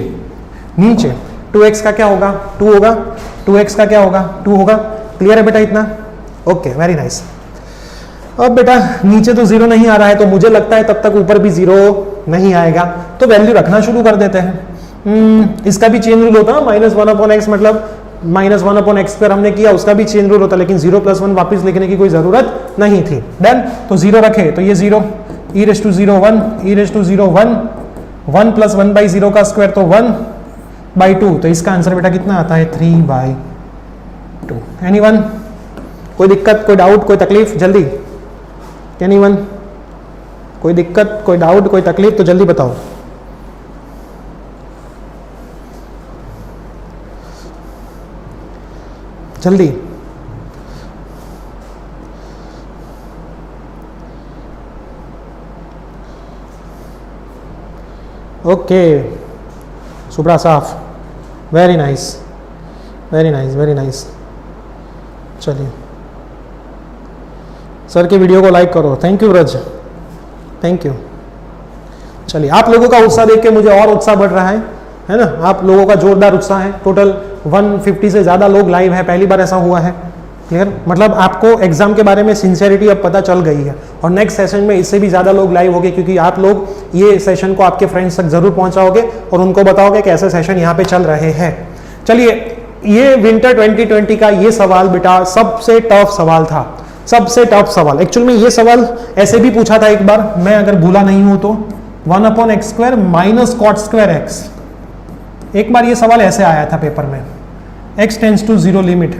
नीचे 2x का क्या होगा 2 होगा, 2x का क्या होगा 2 होगा। क्लियर है बेटा इतना? Okay very nice. अब बेटा नीचे तो 0 नहीं आ रहा है तो मुझे लगता है तब तक ऊपर भी 0 नहीं आएगा, तो वैल्यू रखना शुरू कर देते हैं। इसका भी चेन रूल होता है, माइनस 1 अपॉन एक्स मतलब माइनस 1 अपॉन एक्स स्क्वायर हमने किया, उसका भी चेन रूल होता, लेकिन 0 प्लस 1 वापिस लिखने की कोई जरूरत नहीं थी। डन। तो 0 रखे तो ये 0, e raise to 0 1, e raise to 0 1, 1 plus 1/0 का स्क्वायर तो 1/2, तो इसका आंसर बेटा कितना आता है 3/2। एनीवन? कोई दिक्कत, कोई डाउट, कोई तकलीफ? जल्दी एनीवन? कोई दिक्कत, कोई डाउट, कोई तकलीफ तो जल्दी बताओ। जल्दी। ओके सुब्रा साफ, very nice. Very nice very nice. चलिए सर के वीडियो को लाइक करो। Thank you Braj, thank you. चलिए आप लोगों का उत्साह देख के मुझे और उत्साह बढ़ रहा है ना। आप लोगों का जोरदार उत्साह है। टोटल 150 से ज़्यादा लोग लाइव है, पहली बार ऐसा हुआ है। क्लियर, मतलब आपको एग्जाम के बारे में सिंसियरिटी अब पता चल गई है। और नेक्स्ट सेशन में इससे भी ज़्यादा लोग लाइव होंगे, क्योंकि आप लोग ये सेशन को आपके फ्रेंड्स तक जरूर पहुंचाओगे और उनको बताओगे कि ऐसे सेशन यहाँ पे चल रहे हैं। चलिए, ये विंटर 2020 का ये सवाल बेटा सबसे टफ सवाल था, सबसे टफ सवाल। एक्चुअल में ये सवाल ऐसे भी पूछा था एक बार, मैं अगर भूला नहीं हूं तो 1/x² minus cot square x. एक बार ये सवाल ऐसे आया था पेपर में, x टेंड्स टू 0 लिमिट।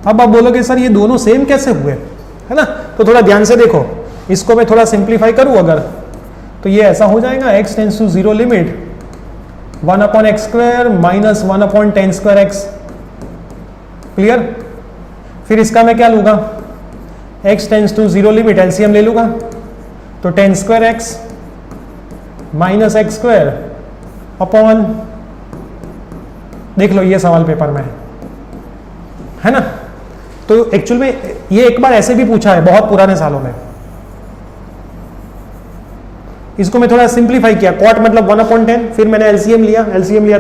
अब आप बोलोगे सर ये दोनों सेम कैसे हुए, है ना। तो थोड़ा ध्यान से देखो, इसको मैं थोड़ा सिंप्लीफाई करूं अगर, तो ये ऐसा हो जाएगा x tends to 0 limit 1/x² minus 1/10² x। Clear. फिर इसका मैं क्या लूंगा, x tends to 0 limit LCM ले लूंगा, तो 10² x माइनस x² अपॉन, देख लो ये सवाल पेपर में है ना। तो एक्चुअल में ये एक बार ऐसे भी पूछा है बहुत पुराने सालों में। इसको मैं थोड़ा सिंप्लीफाई किया, कॉट मतलब 1/10, फिर मैंने एलसीएम लिया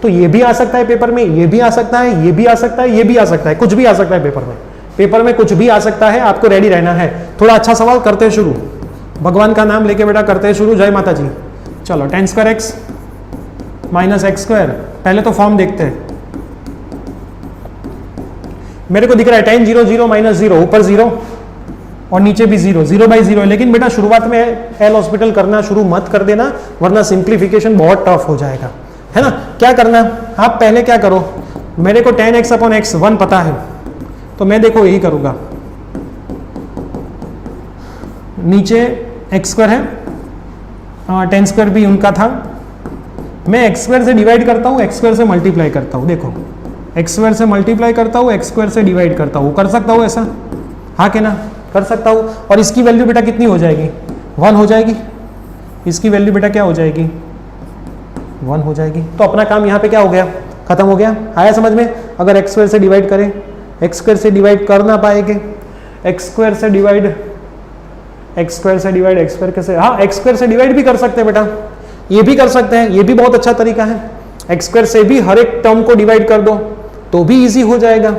तो ये भी आ सकता है पेपर में, ये भी आ सकता है, ये भी आ सकता है, ये भी आ सकता है, कुछ भी आ सकता है पेपर में कुछ भी आ सकता है। आपको रेडी रहना है। थोड़ा अच्छा सवाल करते हैं शुरू, भगवान का नाम लेके बेटा करते हैं शुरू। जय माता जी। चलो 10² x माइनस x², पहले तो फॉर्म देखते हैं। मेरे को दिख रहा है 10 0 0 माइनस 0, ऊपर 0 और नीचे भी 0, 0/0 है। लेकिन बेटा शुरुआत में एल हॉस्पिटल करना शुरू मत कर देना, वरना सिंप्लीफिकेशन बहुत टफ हो जाएगा, है ना। क्या करना, आप पहले क्या करो, मेरे को 10x/x 1 पता है, तो मैं देखो यही करूंगा, नीचे x² है, 10² भी उनका था, मैं x² से डिवाइड करता हूँ, x² से मल्टीप्लाई करता हूँ। देखो x² से मल्टीप्लाई करता हूँ, x² से डिवाइड करता हूँ। कर सकता हूँ ऐसा, हाँ के ना, कर सकता हूँ। और इसकी वैल्यू बेटा कितनी हो जाएगी, 1 हो जाएगी। इसकी वैल्यू बेटा क्या हो जाएगी, 1 हो जाएगी। तो अपना काम यहाँ पे क्या हो गया, खत्म हो गया। आया समझ में। अगर x² से डिवाइड करें, x² से डिवाइड कर ना पाएंगे, x² से डिवाइड x² कैसे, हाँ x² से डिवाइड भी कर सकते हैं बेटा, ये भी कर सकते हैं, ये भी बहुत अच्छा तरीका है। x² से भी हर एक टर्म को डिवाइड कर दो तो भी इजी हो जाएगा।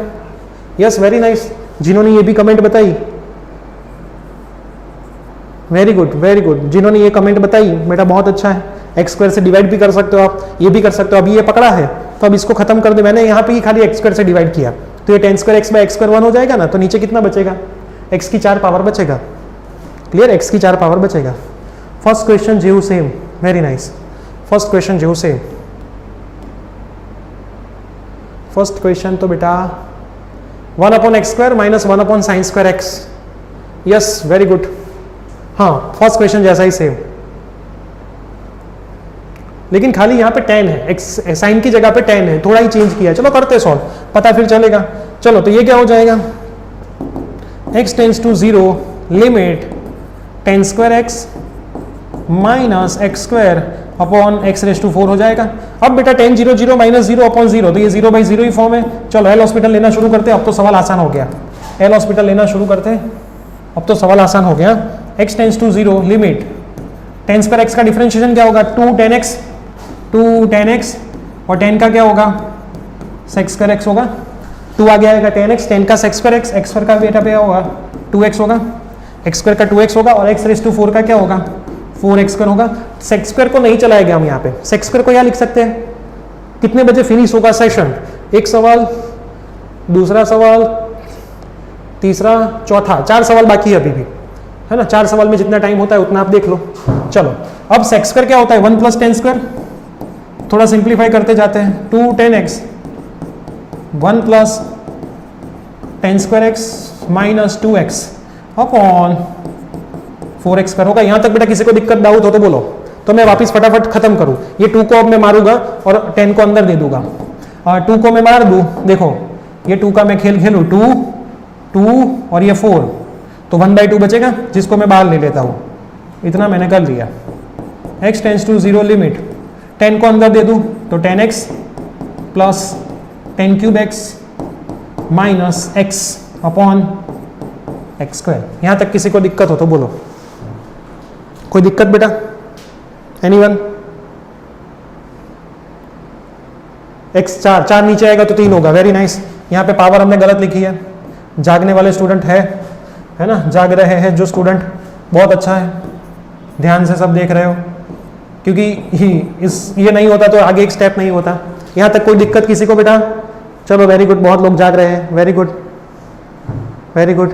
यस वेरी नाइस, जिन्होंने ये भी कमेंट बताई, वेरी गुड, जिन्होंने ये कमेंट बताई बेटा बहुत अच्छा है। x² से डिवाइड भी कर सकते हो आप, ये भी कर सकते हो। अभी ये पकड़ा है तो अब इसको खत्म कर दे। मैंने यहाँ पे ही खाली x² से डिवाइड किया, तो ये 10² x/x² 1 हो जाएगा ना। तो नीचे कितना बचेगा, x की 4 पावर बचेगा। क्लियर, x की 4 पावर बचेगा। फर्स्ट क्वेश्चन जेहू same, very nice. First question जेहू सेम। फर्स्ट क्वेश्चन तो बेटा 1/x² minus 1/sin² x। Yes very good, हाँ फर्स्ट क्वेश्चन जैसा ही सेम, लेकिन खाली यहाँ पे 10 है, एक्स साइन की जगह पे 10 है, थोड़ा ही चेंज किया। चलो करते सॉल्व, पता फिर चलेगा। चलो तो ये क्या हो जाएगा, x tends to 0 limit 10² x minus x² upon x⁴ हो जाएगा। अब बेटा 10 0 0 माइनस 0 अपॉन 0, तो ये 0/0 ही फॉर्म है। चलो एल हॉस्पिटल लेना शुरू करते हैं, अब तो सवाल आसान हो गया। एल हॉस्पिटल लेना शुरू करते हैं, अब तो सवाल आसान हो गया। x tends to 0 limit 10² x का डिफरेंशिएशन क्या होगा, 2 10 x और 10 का क्या होगा, sec² x होगा। 2 आ गया आएगा 10x, 10 का sec² x, x² का बेटा क्या होगा 2x होगा, x² का 2x होगा और x⁴ का क्या होगा 4x² होगा। sec² को नहीं चलाएगा हम यहाँ पे, sec² को यहाँ लिख सकते हैं। कितने बजे फिनिश होगा सेशन, एक सवाल, दूसरा सवाल, तीसरा, चौथा, 4 सवाल बाकी है अभी भी, है ना। 4 सवाल में जितना टाइम होता है उतना आप देख लो। चलो अब sec² क्या होता है 1 + 10², थोड़ा सिंप्लीफाई करते जाते हैं। 2 10x 1 + 10² x minus 2x upon 4x होगा। यहां तक बेटा किसी को दिक्कत डाउट हो तो बोलो, तो मैं वापस फटाफट खत्म करूं। ये 2 को अब मैं मारूंगा और 10 को अंदर दे दूंगा, और 2 को मैं मार दूं, देखो ये 2 का मैं खेलूं, 2 और ये 4, तो 1/2 बचेगा जिसको मैं बाहर ले लेता हूं। इतना मैंने कर लिया। x टेंड्स टू 0 लिमिट 10 को अंदर दे दूं तो 10x plus 10 cube x minus x upon x square. यहां तक किसी को दिक्कत हो तो बोलो, कोई दिक्कत बेटा? एनीवन? एक्स 4 नीचे आएगा तो 3 होगा। Very nice. यहाँ पे पावर हमने गलत लिखी है। जागने वाले स्टूडेंट है ना, जाग रहे हैं जो स्टूडेंट, बहुत अच्छा है, ध्यान से सब देख रहे हो, क्योंकि ये नहीं होता तो आगे एक स्टेप नहीं होता। यहाँ तक कोई दिक्कत किसी को बेटा? चलो वेरी गुड, बहुत लोग जाग रहे हैं। Very good, very good,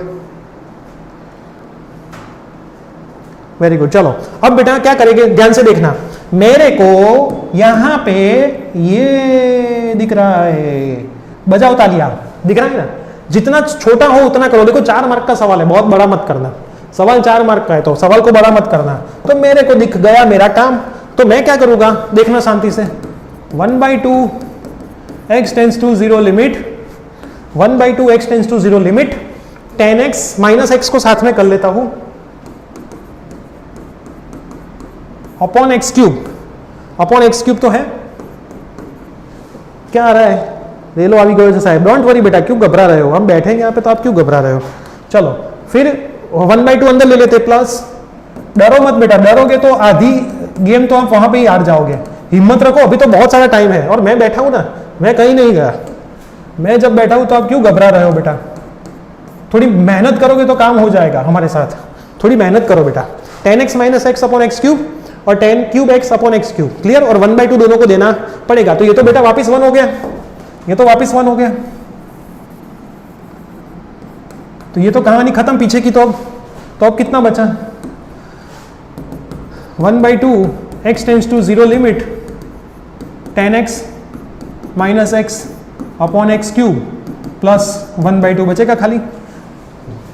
very good. चलो अब बेटा क्या करेंगे, ध्यान से देखना। मेरे को यहां पे ये दिख रहा है, बजाओ तालियां, दिख रहा है ना? जितना छोटा हो उतना करो। देखो 4 मार्क का सवाल है, बहुत बड़ा मत करना। सवाल 4 मार्क का है तो सवाल को बड़ा मत करना। तो मेरे को दिख गया मेरा काम, तो मैं क्या करूंगा, देखना शांति से। 1/2 x tends to 0 limit, 1/2 x tends to 0 limit 10x minus x को साथ में कर लेता हूं upon x cube. Upon x cube तो है, क्या आ रहा है? ले लो अभी गए साहब, डोंट वरी बेटा, क्यों घबरा रहे हो? हम बैठेंगे यहाँ पे तो आप क्यों घबरा रहे हो? चलो फिर 1/2 अंदर ले लेते प्लस, डरो मत बेटा, डरोगे तो आधी गेम तो आप वहां पे ही हार जाओगे। हिम्मत रखो, अभी तो बहुत सारा टाइम है और मैं बैठा हूं ना, मैं कहीं नहीं गया। मैं जब बैठा हूं तो आप क्यों घबरा रहे हो बेटा? थोड़ी मेहनत करोगे तो काम हो जाएगा हमारे साथ, थोड़ी मेहनत करो बेटा। 10x minus x upon x cube और 10 cube x upon x cube, clear? और 1/2 दोनों को देना पड़ेगा। तो ये तो बेटा वापिस 1 हो गया, ये तो वापिस 1 हो गया। तो ये तो कहानी खत्म पीछे की। तो अब कितना बचा? 1/2 x tends to 0 limit 10x minus x upon x cube plus 1/2 बचेगा खाली,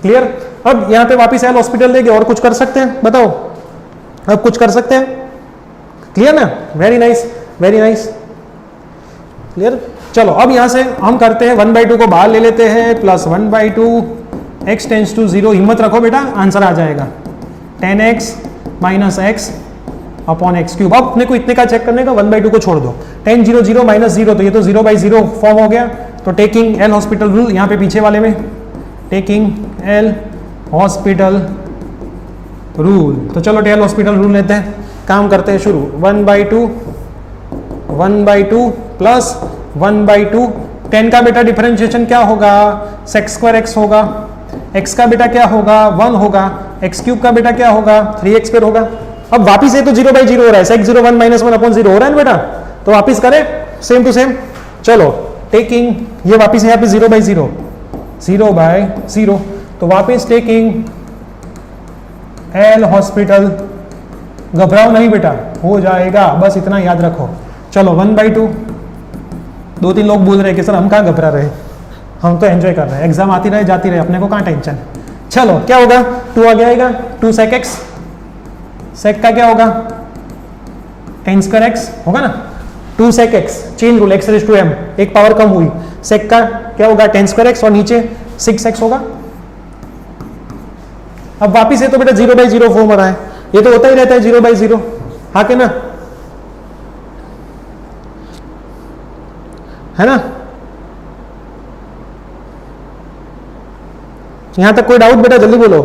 क्लियर? अब यहां पे वापिस एल हॉस्पिटल लेके और कुछ कर सकते हैं? बताओ, अब कुछ कर सकते हैं? क्लियर ना? Very nice, very nice, clear? चलो अब यहां से हम करते हैं 1/2 को बाहर ले लेते हैं, प्लस 1/2 x टेंस टू 0, हिम्मत रखो बेटा, आंसर आ जाएगा 10x minus x upon x cube. अब अपने को इतने का चेक करने का, 1/2 को छोड़ दो, 10 0 0 माइनस 0, तो ये तो 0/0 फॉर्म हो गया। तो टेकिंग एल हॉस्पिटल रूल, यहाँ पे पीछे वाले में टेकिंग एल हॉस्पिटल रूल, तो चलो एल हॉस्पिटल रूल लेते हैं, काम करते हैं शुरू। 1/2 प्लस 1/2, 10 का बेटा डिफरेंशिएशन क्या होगा? सेक्स स्क्वायर एक्स होगा, x का बेटा क्या होगा? 1 होगा, एक्स क्यूब का बेटा क्या होगा? 3x स्क्वायर होगा। अब वापिस ये तो 0/0 हो रहा है, sec 0 1 माइनस 1 अपॉन 0 हो रहा है ना बेटा, तो वापिस करें सेम टू सेम। चलो टेकिंग, ये वापिस यहाँ पे 0/0, 0/0, तो वापिस टेकिंग एल हॉस्पिटल, घबराओ नहीं बेटा, हो जाएगा, बस इतना याद रखो। चलो 1/2, 2-3 लोग बोल रहे हैं कि सर हम कहाँ घबरा रहे, हम तो एंजॉय कर रहे हैं, एग्जाम आती रहे जाती रहे, अपने को कहाँ टेंशन। चलो क्या होगा? 2 आगे आएगा, 2 sec x, sec का क्या होगा? 10 स्क्वायर x होगा ना, 2 sec x, change rule, x raise to m, एक पावर कम हुई, sec का क्या होगा? 10 स्क्वायर x और नीचे 6x होगा। अब वापिस ये तो बेटा 0/0 फॉर्म हो रहा है, ये तो होता ही रहता है 0/0, हाँ के ना, है ना? यहां तक कोई डाउट बेटा? जल्दी बोलो,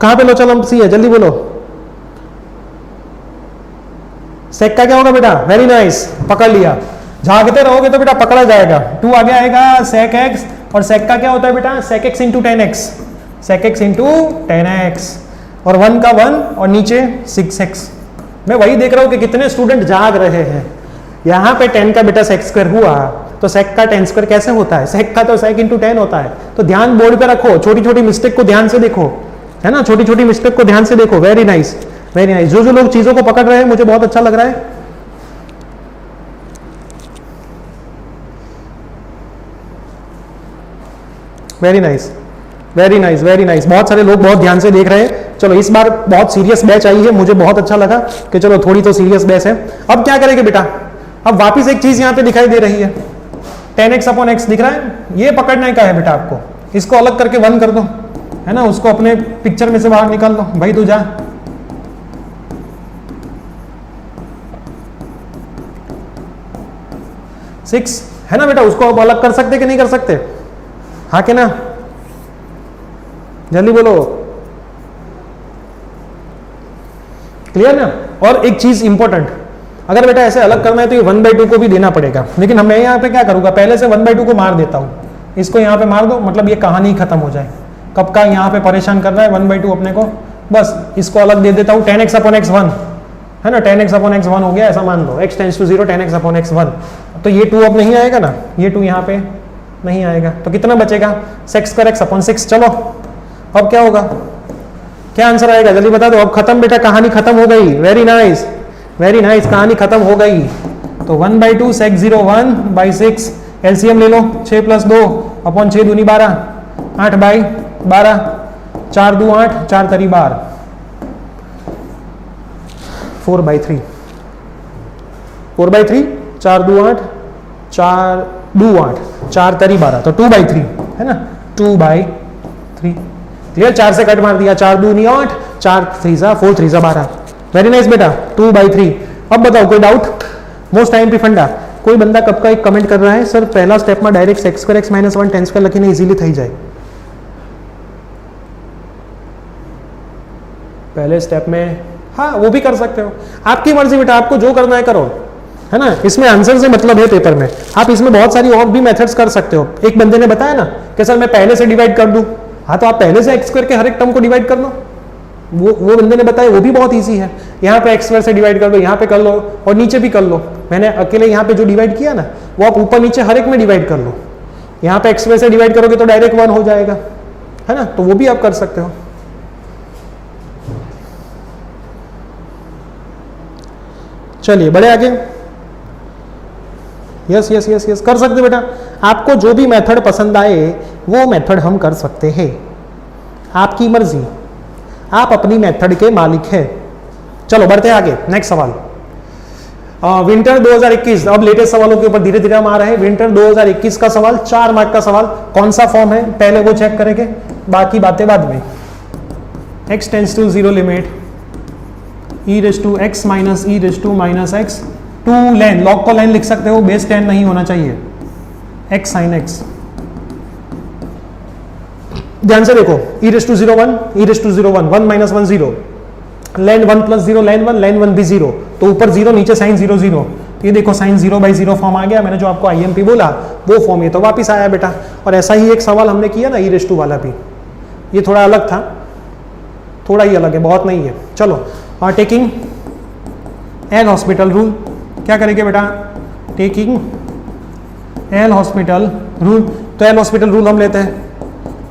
कहां पे लो चल हम सी है, जल्दी बोलो। सेक का क्या होगा बेटा? वेरी नाइस, पकड़ लिया। झागते रहोगे तो बेटा पकड़ा जाएगा। 2 आगे आएगा sec x, और sec का क्या होता है बेटा? sec x into 10x, sec x into 10x, और 1 का 1 और नीचे 6x। मैं वही देख रहा हूं कि कितने स्टूडेंट जाग रहे हैं। यहाँ पे 10 का बेटा sec स्क्वायर हुआ, तो sec का 10 स्क्वायर कैसे होता है? sec का तो sec इंटू 10 होता है। तो ध्यान बोर्ड पे रखो, छोटी छोटी मिस्टेक को ध्यान से देखो, है ना, छोटी छोटी मिस्टेक को ध्यान से देखो। Very nice, very nice. जो लोग चीजों को पकड़ रहे हैं मुझे बहुत अच्छा लग रहा है। Very nice, very nice, very nice. बहुत सारे लोग बहुत ध्यान से देख रहे हैं। चलो इस बार बहुत सीरियस बैच आई है, मुझे बहुत अच्छा लगा कि चलो थोड़ी तो सीरियस बैच है। अब क्या करेंगे बेटा? अब वापिस एक चीज यहाँ पे दिखाई दे रही है, 10x अपॉन एक्स दिख रहा है, ये पकड़ने का है बेटा आपको। इसको अलग करके 1 कर दो, है ना, उसको अपने पिक्चर में से बाहर निकाल दो। भाई तू जा, 6 है ना बेटा, उसको अब अलग कर सकते कि नहीं कर सकते? हाँ कि ना? जल्दी बोलो, क्लियर ना? और एक चीज इंपॉर्टेंट, अगर बेटा ऐसे अलग करना है तो ये 1/2 को भी देना पड़ेगा, लेकिन मैं यहाँ पे क्या करूंगा, पहले से 1/2 को मार देता हूँ, इसको यहाँ पे मार दो, मतलब ये कहानी ही खत्म हो जाए। कब का यहाँ पे परेशान कर रहा है 1/2 अपने को, बस इसको अलग दे देता हूँ, 10x अपॉन x1 है ना, 10x अपॉन x1 हो गया, ऐसा मान लो, x tends to 0 10x upon x1, तो ये 2 अब नहीं आएगा ना, ये 2 यहाँ पे नहीं आएगा, तो कितना बचेगा, sec² x अपॉन 6। चलो अब क्या होगा, क्या आंसर आएगा जल्दी बता दो। अब खत्म बेटा, कहानी खत्म हो गई, वेरी नाइस वेरी नाइस, कहानी खत्म हो गई। तो 1/2 sec 0 1/6, एलसीएम ले लो, 6 + 2 अपॉन 6 दूनी 12, 8/12, 4 2 8, 4 3 12, 4/3, 4/3, 4 2 8, 4 2 8, 4 3 12, तो 2/3 है ना, 2/3, क्लियर। 4 से कट मार दिया, 4 दूनी 8, 4 3 4 3 12, वेरी नाइस बेटा, 2/3। अब बताओ कोई डाउट, मोस्ट टाइम पे फंडा, कोई बंदा कब का एक कमेंट कर रहा है, सर पहला स्टेप में डायरेक्ट sec² x - 1 10² લખીને इजीली થઈ જાય। पहले स्टेप में हाँ वो भी कर सकते हो, आपकी मर्जी बेटा, आपको जो करना है करो, है ना, इसमें आंसर से मतलब है पेपर में। आप इसमें बहुत सारी और भी मेथड्स कर सकते हो। एक बंदे ने बताया ना कि सर मैं पहले से डिवाइड कर दूं, हाँ तो आप पहले से x² के हर एक टर्म को डिवाइड कर लो, वो बंदे ने बताया, वो भी बहुत इजी है। यहाँ पे x² से डिवाइड कर लो, यहाँ पे कर लो और नीचे भी कर लो। मैंने अकेले यहाँ पे जो डिवाइड किया ना, वो आप ऊपर नीचे हर एक में डिवाइड कर लो। यहाँ पे x² से डिवाइड करोगे तो डायरेक्ट 1 हो जाएगा, है ना, तो वो भी आप कर सकते हो। चलिए बढ़े आगे, यस यस यस यस कर सकते बेटा, आपको जो भी मेथड पसंद आए वो मेथड हम कर सकते हैं, आपकी मर्जी, आप अपनी मेथड के मालिक हैं। चलो बढ़ते हैं आगे, नेक्स्ट सवाल। विंटर 2021, अब लेटेस्ट सवालों के ऊपर धीरे धीरे हम आ रहे हैं। विंटर 2021 का सवाल, 4 मार्क का सवाल, कौन सा फॉर्म है पहले वो चेक करेंगे, बाकी बातें बाद में। x tends to 0 limit e raise to x minus e raise to minus x to ln, log को लाइन लिख सकते हो, बेस 10 नहीं होना चाहिए, x sin x। ध्यान से देखो, e raise to 0 1, e raise to 0 1, 1 minus 1 0, ln 1 plus 0 ln 1 भी 0, तो ऊपर 0 नीचे sin 0 0, ये देखो sin 0/0 फॉर्म आ गया। मैंने जो आपको IMP बोला वो फॉर्म ये तो वापस आया बेटा। और ऐसा ही एक सवाल हमने किया ना e रेज़ टू वाला भी, ये थोड़ा अलग था, थोड़ा ही अलग है, बहुत नहीं है। चलो, और टेकिंग एल हॉस्पिटल रूल, क्या करेंगे बेटा, टेकिंग एल हॉस्पिटल रूल, तो एल हॉस्पिटल रूल हम लेते हैं,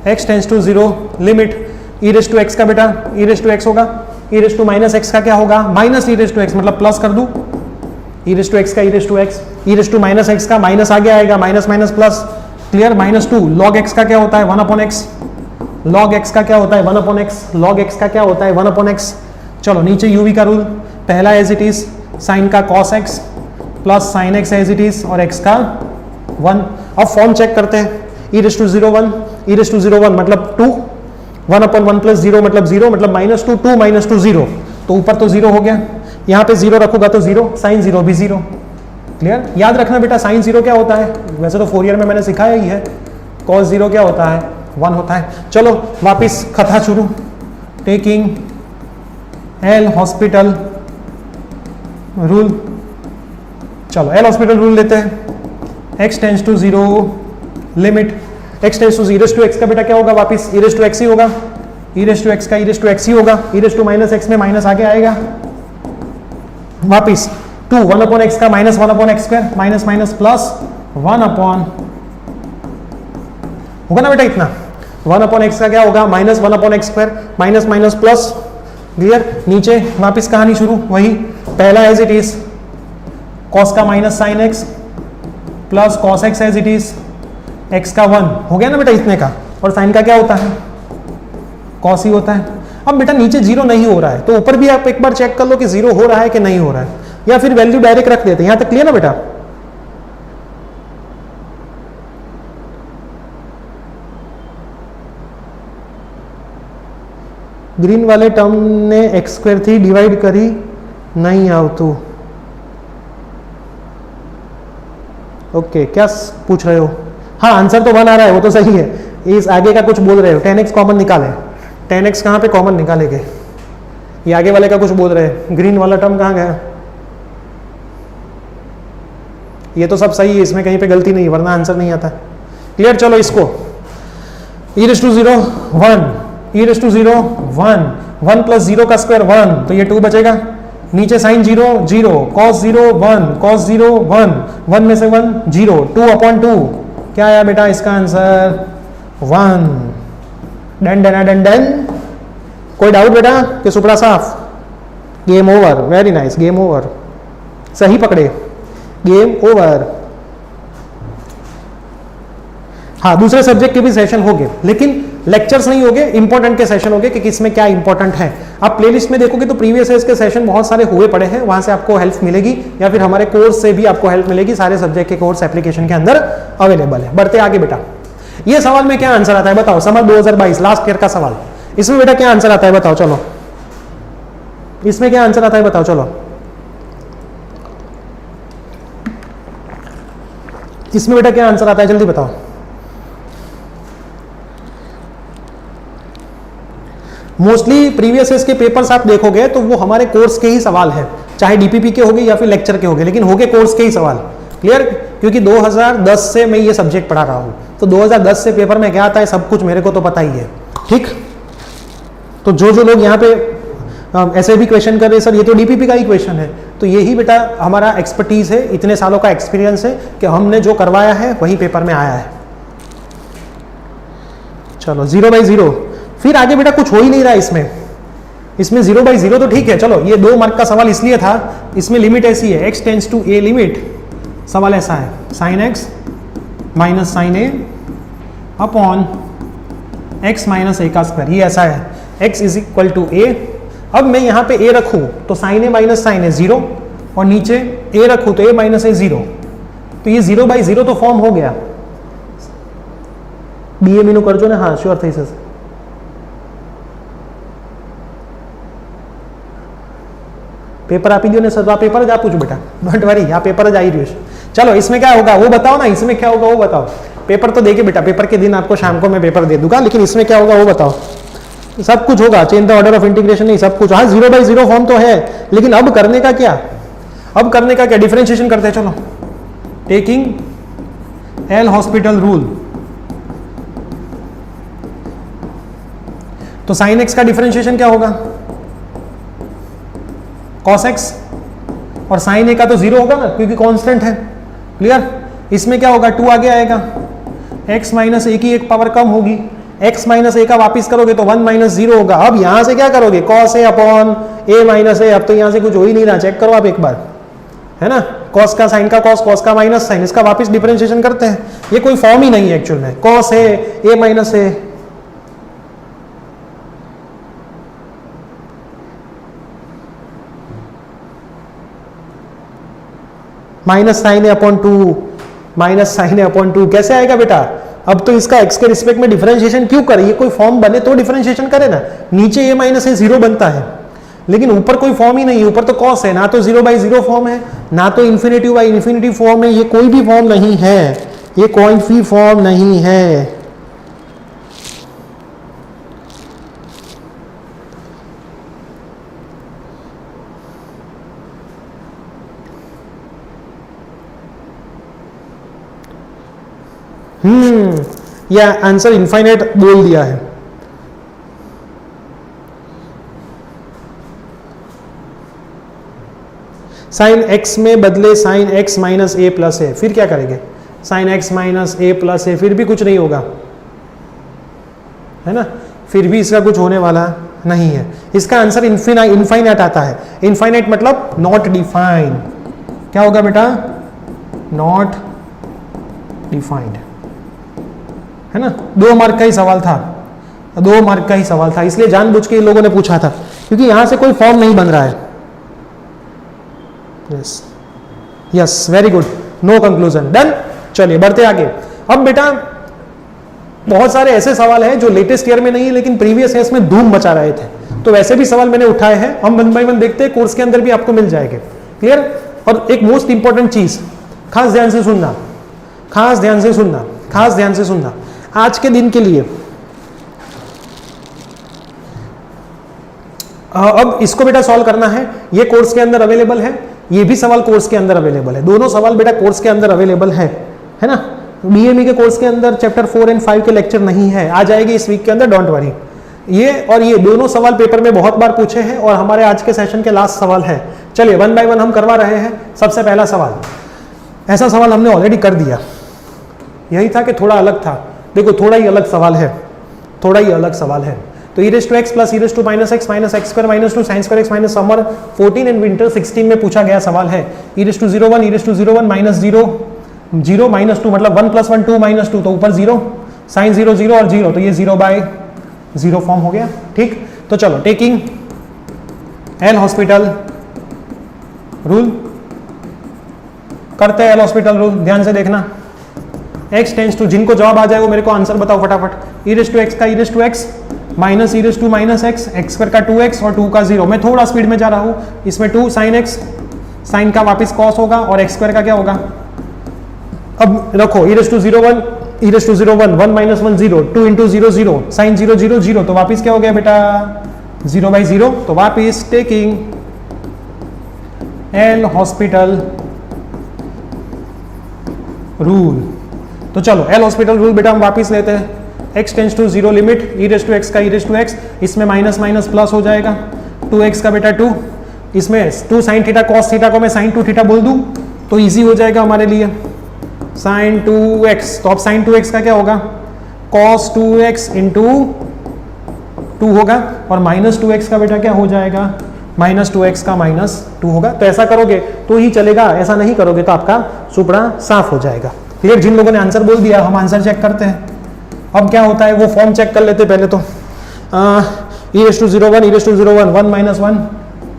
x tends to 0 limit e raise to x का बेटा e रेज़ टू x होगा, e raise to minus x का क्या होगा, minus e raise to x, मतलब प्लस कर दूं, e रेज़ टू x का e raise to x, e raise to minus x का माइनस आगे आएगा, minus minus plus, clear. -2 log x का क्या होता है 1/x, log x का क्या होता है 1/x, log x का क्या होता है 1/x। चलो नीचे uv का रूल, पहला एज इट इज साइन का cos x plus sine x as it is और x का 1। अब फॉर्म चेक करते हैं, e raise to 0 1, e raise to 0 1 मतलब 2, 1/1 प्लस 0 मतलब 0, मतलब -2, 2 - 2 0, तो ऊपर तो 0 हो गया, यहाँ पे 0 रखूंगा तो 0, साइन 0 भी 0, क्लियर। याद रखना बेटा साइन 0 क्या होता है, वैसे तो 4 ईयर में मैंने सिखाया ही है, cos 0 क्या होता है 1 होता है। चलो वापिस कथा शुरू, टेकिंग एल हॉस्पिटल रूल, चलो एल हॉस्पिटल रूल लेते हैं, x tends to 0 limit x tends to 0 to x का बेटा क्या होगा, वापिस e रेज़ टू x ही होगा, e रेज़ टू x का e रेज़ टू x ही होगा, e raise to minus x में माइनस आगे आएगा, वापिस 2 1/x का minus 1/x², minus minus plus 1/, होगा ना बेटा इतना, 1/x का क्या होगा minus 1/x², minus minus plus, clear. नीचे वापिस कहानी शुरू, वही पहला एज इट इज cos का minus sine x plus cos x as it is x का 1, हो गया ना बेटा इतने का, और साइन का क्या होता है cos ही होता है। अब बेटा नीचे 0 नहीं हो रहा है, तो ऊपर भी आप एक बार चेक कर लो कि 0 हो रहा है कि नहीं हो रहा है, या फिर वैल्यू डायरेक्ट रख देते हैं, यहां तक क्लियर ना बेटा। ग्रीन वाले टर्म ने x² थी डिवाइड करी नहीं आवतु, ओके क्या पूछ रहे हो? हाँ आंसर तो 1 आ रहा है, वो तो सही है। इस आगे का कुछ बोल रहे हो, 10x कॉमन निकाले। 10x कहाँ पे कॉमन निकालेंगे? ये आगे वाले का कुछ बोल रहे हैं, ग्रीन वाला टर्म कहाँ गया? ये तो सब सही है, इसमें कहीं पे गलती नहीं, वरना आंसर नहीं आता। क्लियर? चलो इसको e raised to 0 1, e raised to 0 1, 1 plus 0 का स्क्वायर 1, तो ये 2 बचेगा। नीचे साइन 0 0, cos 0 1, cos 0 1, 1 में से 1 0, 2/2 क्या आया बेटा इसका answer? 1। Done done done done. कोई डाउट बेटा कि सुपड़ा साफ? Game over, very nice, game over, सही पकड़े, गेम ओवर। हाँ दूसरे सब्जेक्ट के भी सेशन हो गए, लेकिन लेक्चर्स नहीं हो गए, इंपॉर्टेंट के सेशन हो गए कि किसमें क्या इंपॉर्टेंट है। आप प्लेलिस्ट में देखोगे तो प्रीवियस ईयर्स के सेशन बहुत सारे हुए पड़े हैं, वहां से आपको हेल्प मिलेगी, या फिर हमारे कोर्स से भी आपको हेल्प मिलेगी। सारे सब्जेक्ट के कोर्स एप्लीकेशन के अंदर अवेलेबल है। बढ़ते आगे बेटा, ये सवाल में क्या आंसर आता है बताओ? समर 2022 लास्ट ईयर का सवाल, इसमें बेटा क्या आंसर आता है बताओ? चलो इसमें क्या आंसर आता है बताओ? चलो इसमें बेटा क्या आंसर आता है, जल्दी बताओ। मोस्टली प्रीवियस ईयर्स के पेपर्स आप देखोगे तो वो हमारे कोर्स के ही सवाल है, चाहे डीपीपी के होंगे या फिर लेक्चर के होंगे, लेकिन होंगे कोर्स के ही सवाल। क्लियर? क्योंकि 2010 से मैं ये सब्जेक्ट पढ़ा रहा हूं, तो 2010 से पेपर में क्या आता है सब कुछ मेरे को तो पता ही है। ठीक, तो जो लोग यहाँ पे ऐसे भी क्वेश्चन कर रहे सर ये तो डीपीपी का ही क्वेश्चन है, तो यही बेटा हमारा एक्सपर्टीज है, इतने सालों का एक्सपीरियंस है कि हमने जो करवाया है वही पेपर में आया है। चलो 0/0, फिर आगे बेटा कुछ हो ही नहीं रहा इसमें 0/0 तो ठीक है। चलो ये 2 मार्क का सवाल इसलिए था, इसमें लिमिट ऐसी है x tends to a limit, सवाल ऐसा है sin x minus sine a upon x minus a का स्क्वायर, ये ऐसा है x is equal to a। अब मैं यहाँ पे a रखूँ तो sin a minus sine a 0, और नीचे a रखूँ तो a माइनस a 0, तो ये 0/0 तो फॉर्म हो गया। बी ए मीनू कर जो ना, हाँ श्योर थे इसे। पेपर आप ही दियो ने सर, आप पेपर जा पूछो बेटा, डोंट वरी, आप पेपर जा ही रही हो। चलो इसमें क्या होगा वो बताओ ना, इसमें क्या होगा वो बताओ। पेपर तो देके बेटा, पेपर के दिन आपको शाम को मैं पेपर दे दूंगा, लेकिन इसमें क्या होगा वो बताओ। सब कुछ होगा, change the order of integration नहीं, सब कुछ। हाँ 0/0 फॉर्म तो है, लेकिन अब करने का क्या? अब करने का क्या? डिफरेंशिएशन करते हैं। चलो टेकिंग एल हॉस्पिटल रूल, तो साइन एक्स का डिफरेंशिएशन क्या होगा? cos x, और साइन ए का तो 0 होगा ना क्योंकि कांस्टेंट है। क्लियर? इसमें क्या होगा? 2 आगे आएगा, x माइनस ए की एक पावर कम होगी, x माइनस ए का वापिस करोगे तो 1 माइनस 0 होगा। अब यहां से क्या करोगे? cos a upon a minus A. अब तो यहां से कुछ हो ही नहीं रहा, चेक करो आप एक बार, है ना? cos का साइन का cos का माइनस साइन, इसका वापिस डिफरेंशिएशन करते हैं। ये कोई फॉर्म ही नहीं है एक्चुअल में, cos a minus a, minus sine a upon 2, minus sine a upon 2 कैसे आएगा बेटा? अब तो इसका x के रिस्पेक्ट में डिफरेंशिएशन क्यों करे? ये कोई फॉर्म बने तो डिफरेंशिएशन करे ना। नीचे a माइनस ए 0 बनता है, लेकिन ऊपर कोई फॉर्म ही नहीं है, ऊपर तो cos है, ना तो 0/0 फॉर्म है, ना तो इन्फिनिटी बाई इन्फिनिटी फॉर्म है, ये कोई भी फॉर्म नहीं है, ये कोई भी फॉर्म नहीं है। या आंसर इनफाइनाइट बोल दिया है। साइन एक्स में बदले साइन एक्स माइनस ए प्लस ए, फिर क्या करेंगे? साइन एक्स माइनस ए प्लस ए, फिर भी कुछ नहीं होगा, है ना? फिर भी इसका कुछ होने वाला नहीं है। इसका आंसर इनफाइनाइट आता है। इनफाइनाइट मतलब नॉट डिफाइंड। क्या होगा बेटा? नॉट डिफाइंड, है ना? 2 मार्क का ही सवाल था, 2 मार्क का ही सवाल था, इसलिए जानबूझ के इन लोगों ने पूछा था, क्योंकि यहां से कोई फॉर्म नहीं बन रहा है। Yes yes, very good, no conclusion, done. चलिए बढ़ते आगे। अब बेटा बहुत सारे ऐसे सवाल हैं जो लेटेस्ट ईयर में नहीं है लेकिन प्रीवियस ईयर्स में धूम मचा रहे थे, तो वैसे भी सवाल मैंने उठाए हैं, हम 1 बाय 1 देखते हैं, कोर्स के अंदर भी आपको मिल जाएंगे। क्लियर? और एक मोस्ट इंपॉर्टेंट चीज खास ध्यान से सुनना, खास ध्यान से सुनना, खास ध्यान से सुनना। आज के दिन के लिए अब इसको बेटा सॉल्व करना है, ये कोर्स के अंदर अवेलेबल है, ये भी सवाल कोर्स के अंदर अवेलेबल है, दोनों सवाल बेटा कोर्स के अंदर अवेलेबल है ना। बीएमई के कोर्स के अंदर चैप्टर 4 और 5 के लेक्चर नहीं है, आ जाएगी इस वीक के अंदर, डोंट वरी। ये और ये दोनों सवाल पेपर में बहुत बार पूछे हैं और हमारे आज के सेशन के लास्ट सवाल है। चलिए 1 बाय 1 हम करवा रहे हैं। सबसे पहला सवाल, ऐसा सवाल हमने ऑलरेडी कर दिया, यही था कि थोड़ा अलग था। देखो थोड़ा ही अलग सवाल है, थोड़ा ही अलग सवाल है। तो e raised to x plus e raised to minus x minus x square minus 2 sin square x minus summer 14 and winter 16 में पूछा गया सवाल है। e raised to 0 1 e raised to 0 1 minus 0 0 minus 2 मतलब 1 plus 1 2 minus 2 तो ऊपर 0 sin 0 0 और 0 तो ये 0 by 0 फॉर्म हो गया। ठीक, तो चलो टेकिंग एल हॉस्पिटल रूल करते हैं। एल हॉस्पिटल रूल ध्यान से देखना। x टेंस टू, जिनको जवाब आ जाए वो मेरे को आंसर बताओ फटाफट। e raised to x का e raised to x minus e raised to minus x, x square का 2x और 2 का 0। मैं थोड़ा स्पीड में जा रहा हूँ, इसमें 2 sin x, साइन का वापस cos होगा और x स्क्वायर का क्या होगा। अब रखो e raised to 0 1 e raised to 0 1 1 minus 1 0 2 into 0 0 sin 0 0 0 तो वापस क्या हो गया बेटा 0 by 0। तो वापस टेकिंग एल हॉस्पिटल रूल। तो चलो एल हॉस्पिटल रूल बेटा हम वापस लेते हैं। x tends to 0 limit e raised to x का e raised to x, इसमें माइनस माइनस प्लस हो जाएगा। 2x का बेटा 2, इसमें 2 sin थीटा cos थीटा को मैं sin 2 थीटा बोल दूं तो इजी हो जाएगा हमारे लिए। sin 2x, तो अब sin 2x का क्या होगा cos 2x इंटू 2 होगा और माइनस 2x का बेटा क्या हो जाएगा माइनस 2x का माइनस 2 होगा। तो ऐसा करोगे तो ही चलेगा, ऐसा नहीं करोगे तो आपका सुपड़ा साफ हो जाएगा। क्लियर। जिन लोगों ने आंसर बोल दिया हम आंसर चेक करते हैं। अब क्या होता है वो फॉर्म चेक कर लेते पहले तो। e raised to 0 1 e raised to 0 1 1 minus 1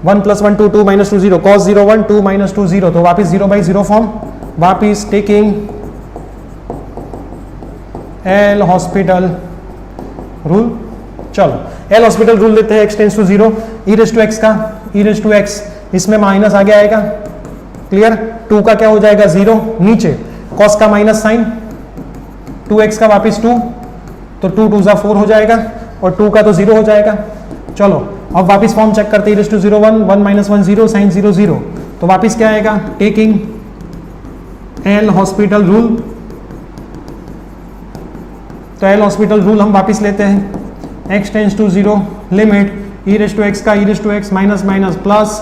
1 plus 1 2 2 minus 2 0 cos 0 1 2 minus 2 0 तो वापस 0 by 0 फॉर्म। वापस टेकिंग एल हॉस्पिटल रूल। चलो एल हॉस्पिटल रूल लेते हैं। x tends to 0 e raised to x का e raised to x, इसमें minus आगे आएगा। क्लियर। 2 का क्या हो जाएगा 0, नीचे cos का माइनस साइन 2x का वापस 2 तो 2 2 4 हो जाएगा और 2 का तो 0 हो जाएगा। चलो अब वापस फॉर्म चेक करते हैं। e raised to 0 1 1 minus 1 0 sin 0 0 तो वापस क्या आएगा टेकिंग एल हॉस्पिटल रूल। तो एल हॉस्पिटल रूल हम वापस लेते हैं। x tends to 0 limit e raised to x का e raised to x minus minus plus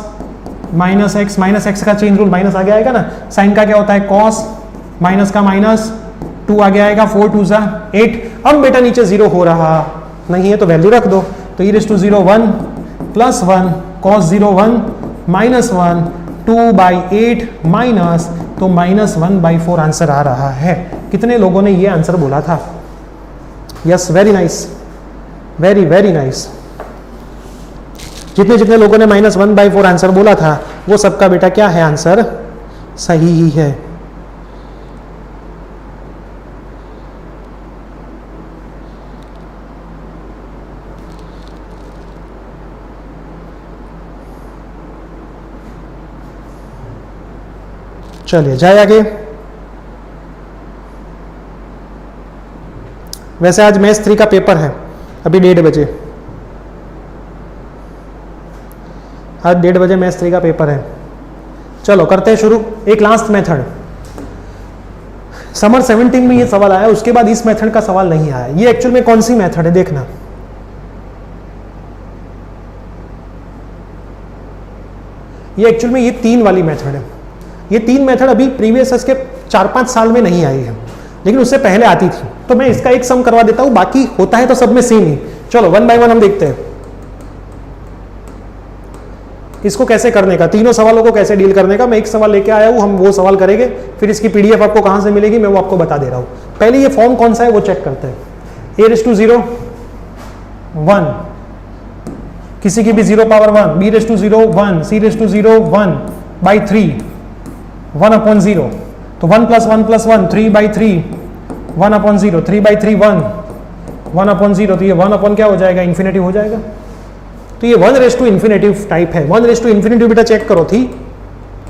minus x का चेंज रूल माइनस आगे आएगा ना। साइन का क्या होता है cos, माइनस का माइनस 2 आगे आएगा 4 2 8। अब बेटा नीचे 0 हो रहा नहीं है तो वैल्यू रख दो। तो e raised to 0 1 plus 1 cos 0 1 minus 1 2 by 8 minus तो माइनस 1 by 4 आंसर आ रहा है। कितने लोगों ने ये आंसर बोला था? Yes, very nice, very very nice. जितने जितने लोगों ने माइनस 1 by 4 आंसर बोला था वो सबका बेटा क्या है आंसर सही ही है। चलिए जाए आगे। वैसे आज मैथ्स 3 का पेपर है, अभी 1:30 बजे, आज 1:30 बजे मैथ्स 3 का पेपर है। चलो करते हैं शुरू। एक लास्ट मेथड, समर 17 में ये सवाल आया, उसके बाद इस मेथड का सवाल नहीं आया। ये एक्चुअल में कौन सी मेथड है देखना। ये एक्चुअल में ये 3 वाली मेथड है। ये 3 मेथड अभी प्रीवियस के 4-5 साल में नहीं आई है, लेकिन उससे पहले आती थी। तो मैं इसका एक सम करवा देता हूं, बाकी होता है तो सब में सेम ही। चलो 1 by 1 हम देखते हैं इसको कैसे करने का, तीनों सवालों को कैसे डील करने का। मैं एक सवाल लेके आया हूं, हम वो सवाल करेंगे, फिर इसकी पीडीएफ आपको कहां से मिलेगी मैं वो आपको बता दे रहा हूं। पहले ये फॉर्म कौन सा है वो चेक करते हैं। a raised to 0 1, किसी की भी 0 power 1, b raised to 0 1, c raised to 0 1 by 3 1 upon 0 तो 1 plus 1 plus 1 3 by 3 1 upon 0 3 by 3 1 upon 0 तो ये 1 upon क्या हो जाएगा इन्फिनेटिव हो जाएगा। तो ये 1 raised to इन्फिनेटिव टाइप है। 1 raised to इन्फिनेटिव बेटा चेक करो थी,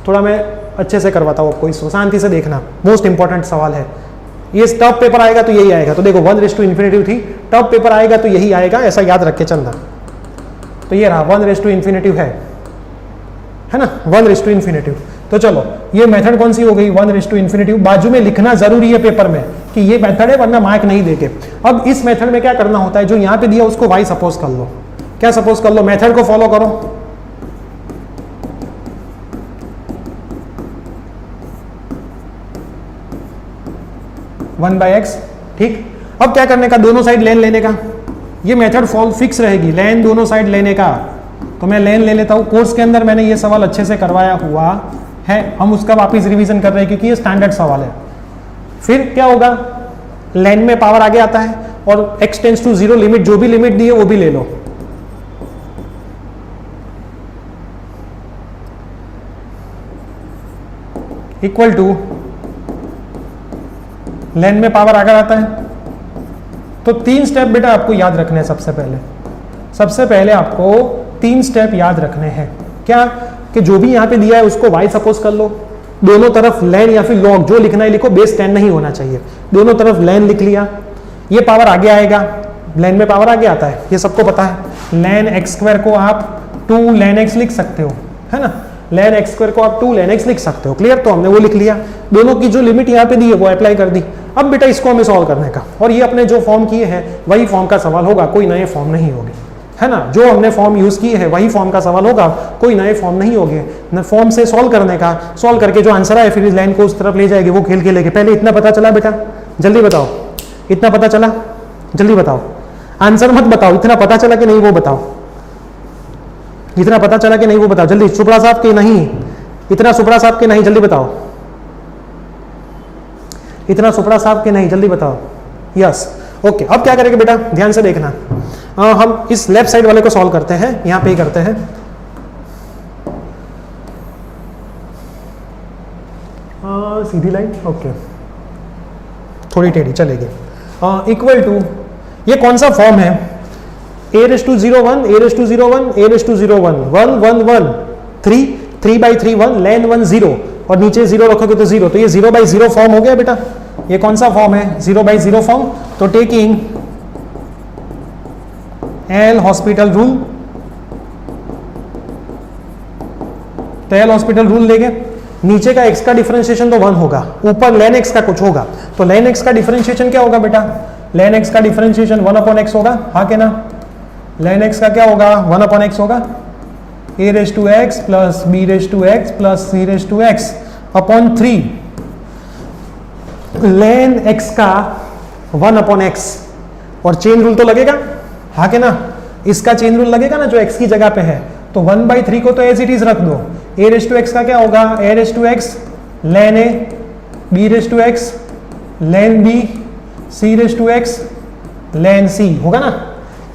थोड़ा मैं अच्छे से करवाता हूँ आपको, इसको शांति से देखना, मोस्ट इंपॉर्टेंट सवाल है। ये टॉप पेपर आएगा तो यही आएगा, तो देखो 1:∞3, टॉप पेपर आएगा तो यही आएगा, ऐसा याद रख के चलना। तो ये रहा 1:∞ है ना, 1:∞। तो चलो ये मेथड कौन सी हो गई, 1:∞। बाजू में लिखना जरूरी है पेपर में कि ये मेथड है, वरना मार्क नहीं देके। अब इस मेथड में क्या करना होता है, जो यहाँ पे दिया उसको y सपोज कर लो। क्या सपोज कर लो, मेथड को फॉलो करो। वन बाई एक्स, ठीक। अब क्या करने का, दोनों साइड लेन लेने का। ये मेथड फॉल फिक्स रहेगी, लेन दोनों साइड लेने का। तो मैं लेन ले लेता हूँ, कोर्स के अंदर मैंने ये सवाल अच्छे से करवाया हुआ है, हम उसका वापस रिवीजन कर रहे हैं क्योंकि ये स्टैंडर्ड सवाल है। फिर क्या होगा, लेन में पावर आगे आता है और x टेंड्स टू 0 लिमिट, जो भी लिमिट दी है वो भी ले लो। इक्वल टू लेन में पावर आगे आता है। तो 3 स्टेप बेटा आपको याद रखने हैं। सबसे पहले आपको 3 स्टेप याद रखने हैं। क्या, कि जो भी यहां पे दिया है उसको y सपोज कर लो, दोनों तरफ लेन या फिर लॉग, जो लिखना है लिखो, बेस 10 नहीं होना चाहिए। दोनों तरफ लेन लिख लिया, ये पावर आगे आएगा, लेन में पावर आगे आता है, ये सबको पता है। लेन x² को आप 2 लेन x लिख सकते हो, है ना, लेन x² को आप 2 लेन x लिख सकते हो। क्लियर, तो हमने वो लिख लिया, दोनों की जो लिमिट यहाँ पे दी है वो अप्लाई कर दी। अब बेटा इसको हमें सॉल्व करने का, और ये अपने जो फॉर्म किए हैं वही फॉर्म का सवाल होगा, कोई नए फॉर्म नहीं होगी, है ना। जो हमने फॉर्म यूज किए हैं वही फॉर्म का सवाल होगा, कोई नए फॉर्म नहीं होंगे। न फॉर्म से सॉल्व करने का, सॉल्व करके जो आंसर आए फिर इस लाइन को उस तरफ ले जाएंगे, वो खेल खेलेंगे। पहले इतना पता चला बेटा, जल्दी बताओ, इतना पता चला, जल्दी बताओ, आंसर मत बताओ, इतना पता चला कि नहीं वो बताओ, इतना पता चला कि नहीं वो बताओ जल्दी। सुपड़ा साहब के नहीं, इतना सुपड़ा साहब के नहीं, जल्दी बताओ, इतना सुपड़ा साहब के नहीं, जल्दी बताओ। Yes, okay. अब क्या करेंगे बेटा, ध्यान से देखना। हम इस लेफ्ट साइड वाले को सॉल्व करते हैं, यहां पे ही करते हैं। सीधी लाइन, ओके, थोड़ी टेढ़ी चलेगी। इक्वल टू, ये कौन सा फॉर्म है, a⁻01, a⁻01, a⁻01, 1 1 1 3 3/3 1, लेन 1 0, और नीचे 0 रखोगे तो 0, तो ये 0/0 फॉर्म हो गया बेटा। ये कौन सा फॉर्म है, 0/0 फॉर्म। तो टेकिंग एल हॉस्पिटल रूल, तो एल हॉस्पिटल रूल लेंगे, नीचे का x का डिफरेंशिएशन तो 1 होगा, ऊपर लेन x का कुछ होगा। तो लेन x का डिफरेंशिएशन क्या होगा बेटा, लेन x का डिफरेंशिएशन 1/x होगा, हाँ के ना। लेन x का क्या होगा, 1/x होगा, a⁻x plus b⁻x plus c⁻x upon 3। लेन x का 1/x, और चेन रूल तो लगेगा, हाँ के ना, इसका चेन रूल लगेगा ना जो x की जगह पे है। तो 1/3 को तो एज इट इज रख दो। a⁻x का क्या होगा, a⁻x ln a, b⁻x ln b, c⁻x ln c होगा ना।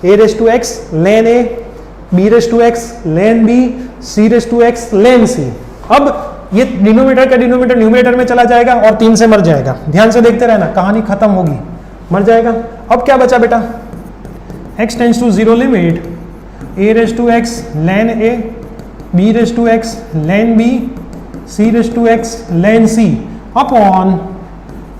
a⁻x ln a, b⁻x ln b, c⁻x ln c। अब ये डिनोमिनेटर का डिनोमिनेटर न्यूमरेटर में चला जाएगा और 3 से मर जाएगा। ध्यान से देखते रहना, कहानी खत्म होगी, मर जाएगा। अब क्या बचा बेटा, x tends to 0 limit a⁻x ln a, b⁻x ln b, c⁻x ln c upon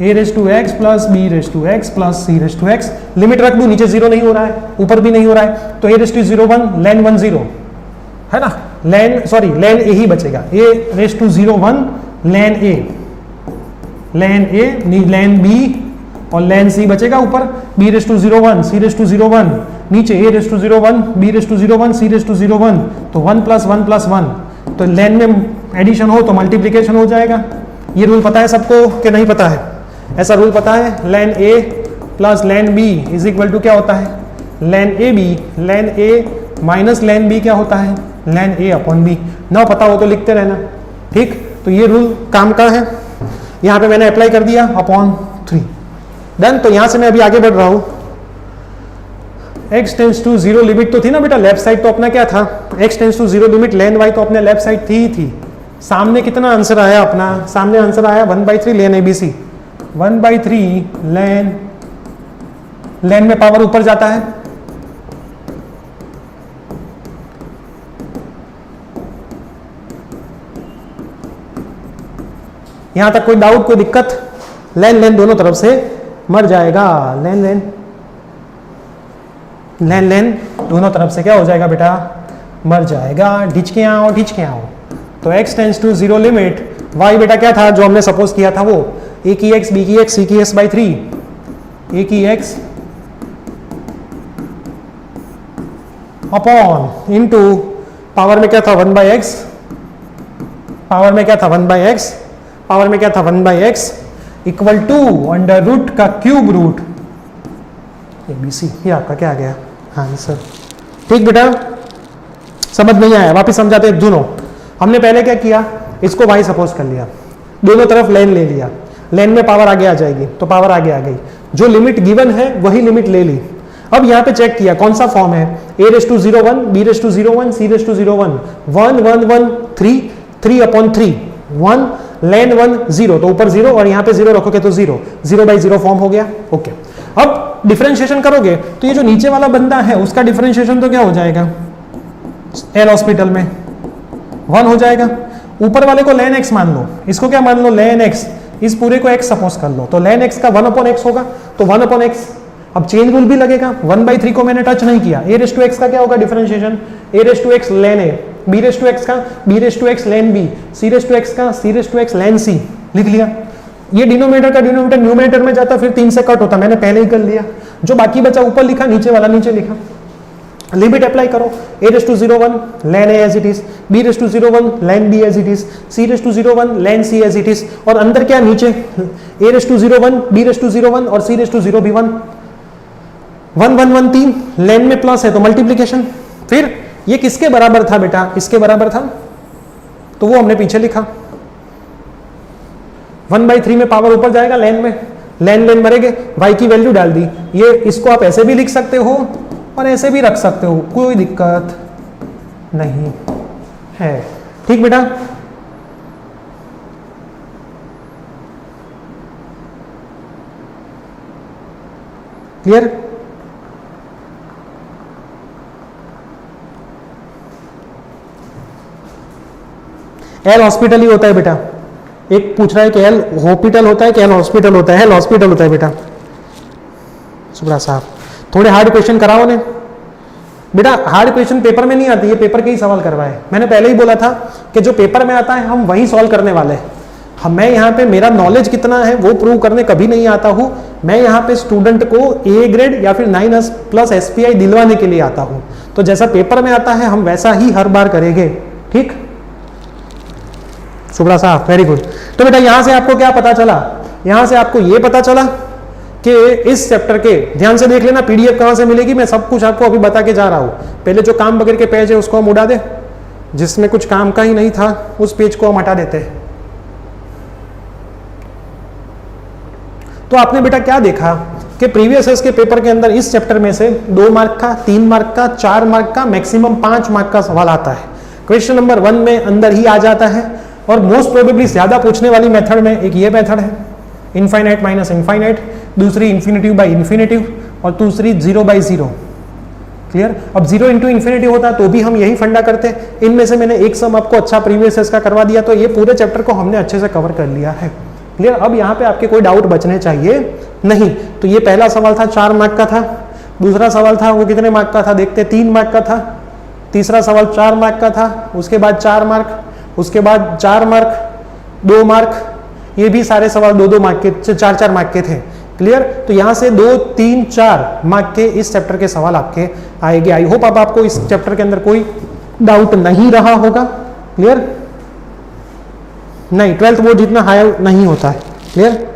a⁻x plus b⁻x plus c⁻x। Limit रख दूं, नीचे 0 नहीं हो रहा है, ऊपर भी नहीं हो रहा है, तो a⁻01 लेन 1 0 है ना, लेन सॉरी लेन a ही बचेगा, a⁻01 lane a, lane a lane b और लेन c बचेगा ऊपर, b⁻01 c⁻01 नीचे a⁻01 b⁻01 c⁻01, तो 1 + 1 + 1, तो लेन में एडिशन हो तो मल्टीप्लीकेशन हो जाएगा। ये रूल पता है सबको कि नहीं पता है, ऐसा रूल पता है, लेन a प्लस लेन b इज इक्वल टू क्या होता है, लेन ए बी, लेन a माइनस लेन b क्या होता है, लेन a अपॉन b। ना पता हो तो लिखते रहना, ठीक। तो ये रूल काम का है, यहाँ पे मैंने अप्लाई कर दिया अपॉन 3, डन। तो यहाँ से मैं अभी आगे बढ़ रहा हूँ। x टेंड्स टू 0 लिमिट तो थी ना बेटा, लेफ्ट साइड तो अपना क्या था, x tends to 0 limit ln y तो अपने लेफ्ट साइड थी ही थी। सामने कितना आंसर आया अपना, सामने आंसर आया 1/3 लेन ABC, 1/3 लेन में पावर ऊपर जाता है, यहां तक कोई डाउट, कोई दिक्कत, लेन लेन दोनों तरफ से मर जाएगा, लेन लेन लेन लेन दोनों तरफ से क्या हो जाएगा बेटा, मर जाएगा। ढिच के आओ, ढिच के आओ। तो x tends to 0 limit y बेटा क्या था जो हमने सपोज किया था, वो a की x b की x c की s बाई 3, a की x अपॉन इनटू पावर में क्या था 1 बाई एक्स, पावर में क्या था 1 बाई एक्स, पावर में क्या था 1 by x equal to under root का क्यूब रूट ABC। ये आपका क्या आ गया आंसर। ठीक बेटा, समझ नहीं आया, वापिस समझाते हैं दोनों। हमने पहले क्या किया, इसको y सपोज कर लिया, दोनों तरफ लेन ले लिया, लेन में पावर आगे आ जाएगी तो पावर आगे आ गई, जो लिमिट गिवन है वही लिमिट ले ली। अब यहाँ पे चेक किया कौन सा फॉर्म है, a raise to 0 1, b raise to 0 1, c raise to 0 1, 1 1 1 3 3 upon 3 1 ln 1 0, तो ऊपर 0 और यहाँ पे 0 रखोगे तो 0 0 बाई 0 फॉर्म हो गया। ओके, अब डिफरेंशिएशन करोगे तो ये जो नीचे वाला बंदा है उसका डिफरेंशिएशन तो क्या हो जाएगा, एल हॉस्पिटल में 1 हो जाएगा। ऊपर वाले को लेन x मान लो, इसको क्या मान लो लेन x, इस पूरे को x सपोज कर लो, तो लेन x का 1 अपॉन x होगा, तो 1 अपॉन x। अब चेन रूल भी लगेगा, 1/3 को मैंने टच नहीं किया। a रेस टू x का क्या होगा differentiation, a raise to x ln a, b raise to x का b raise to x ln b, c raise to x का c raise to x ln c। लिख लिया। ये denominator का denominator numerator में जाता, फिर 3 से कट होता, मैंने पहले ही कर लिया। जो बाकी बचा ऊपर लिखा, नीचे वाला नीचे लिखा। लिमिट अप्लाई करो, a raise to 0 1 ln a as it is, b raise to 0 1 ln b as it is, c raise to 0 1 ln c as it is, और अंदर क्या नीचे a raise to 0 1 b raise to 0 1 और c raise to 0 भी 1 1 1 1 3 लेन में plus है तो multiplication. फिर ये किसके बराबर था बेटा, इसके बराबर था, तो वो हमने पीछे लिखा। 1/3 में पावर ऊपर जाएगा लेन में, लेन लेन मरेंगे, y की वैल्यू डाल दी। ये इसको आप ऐसे भी लिख सकते हो और ऐसे भी रख सकते हो, कोई दिक्कत नहीं है। ठीक बेटा, क्लियर। एल हॉस्पिटल ही होता है बेटा। एक पूछ रहा है कि एल हॉस्पिटल होता है कि एल हॉस्पिटल होता है, एल हॉस्पिटल होता है बेटा। सुब्रा साहब थोड़े हार्ड क्वेश्चन कराओ ने बेटा, हार्ड क्वेश्चन पेपर में नहीं आती, ये पेपर के ही सवाल करवाए। मैंने पहले ही बोला था कि जो पेपर में आता है हम वही सॉल्व करने वाले हैं। मैं यहाँ पे मेरा नॉलेज कितना है वो प्रूव करने कभी नहीं आता हूँ। मैं यहाँ पे स्टूडेंट को ए ग्रेड या फिर 9 प्लस SPI दिलवाने के लिए आता हूँ। तो जैसा पेपर में आता है हम वैसा ही हर बार करेंगे। ठीक, सुब्रा साहब वेरी गुड। तो बेटा यहाँ से आपको क्या पता चला, यहाँ से आपको ये पता चला कि इस चैप्टर के, ध्यान से देख लेना PDF कहाँ से मिलेगी, मैं सब कुछ आपको अभी बता के जा रहा हूँ। पहले जो काम बगैर के पेज है उसको हम उड़ा दे, जिसमें कुछ काम का ही नहीं था उस पेज को हम हटा देते हैं। तो आपने बेटा क्या देखा कि प्रीवियस ईयर के पेपर के अंदर इस चैप्टर में से 2 मार्क का, 3 मार्क का, 4 मार्क का, मैक्सिमम 5 मार्क का सवाल आता है। क्वेश्चन नंबर 1 में अंदर ही आ जाता है। और मोस्ट प्रोबेबली ज्यादा पूछने वाली मेथड में एक ये मेथड है, इनफाइनाइट माइनस इनफाइनाइट, दूसरी इन्फिनेटिव बाई इन्फिनेटिव और दूसरी 0 बाई 0। क्लियर। अब 0 इंटू इन्फिनेटी होता तो भी हम यही फंडा करते। इनमें से मैंने एक सम आपको अच्छा प्रीवियस ईयर का करवा दिया, तो ये पूरे चैप्टर को हमने अच्छे से कवर कर लिया है। क्लियर। अब यहाँ पे आपके कोई डाउट बचने चाहिए नहीं। तो ये पहला सवाल था 4 मार्क का था, दूसरा सवाल था वो कितने मार्क का था देखते, 3 मार्क का था, तीसरा सवाल 4 मार्क का था, उसके बाद 4 मार्क, उसके बाद 4 मार्क, 2 मार्क, ये भी सारे सवाल 2-2 मार्क के, 4-4 मार्क के थे। क्लियर। तो यहाँ से 2, 3, 4 मार्क के इस चैप्टर के सवाल आपके आएंगे। आई होप अब आपको इस चैप्टर के अंदर कोई डाउट नहीं रहा होगा। क्लियर। नहीं, 12th बोर्ड जितना हाई नहीं होता है। क्लियर।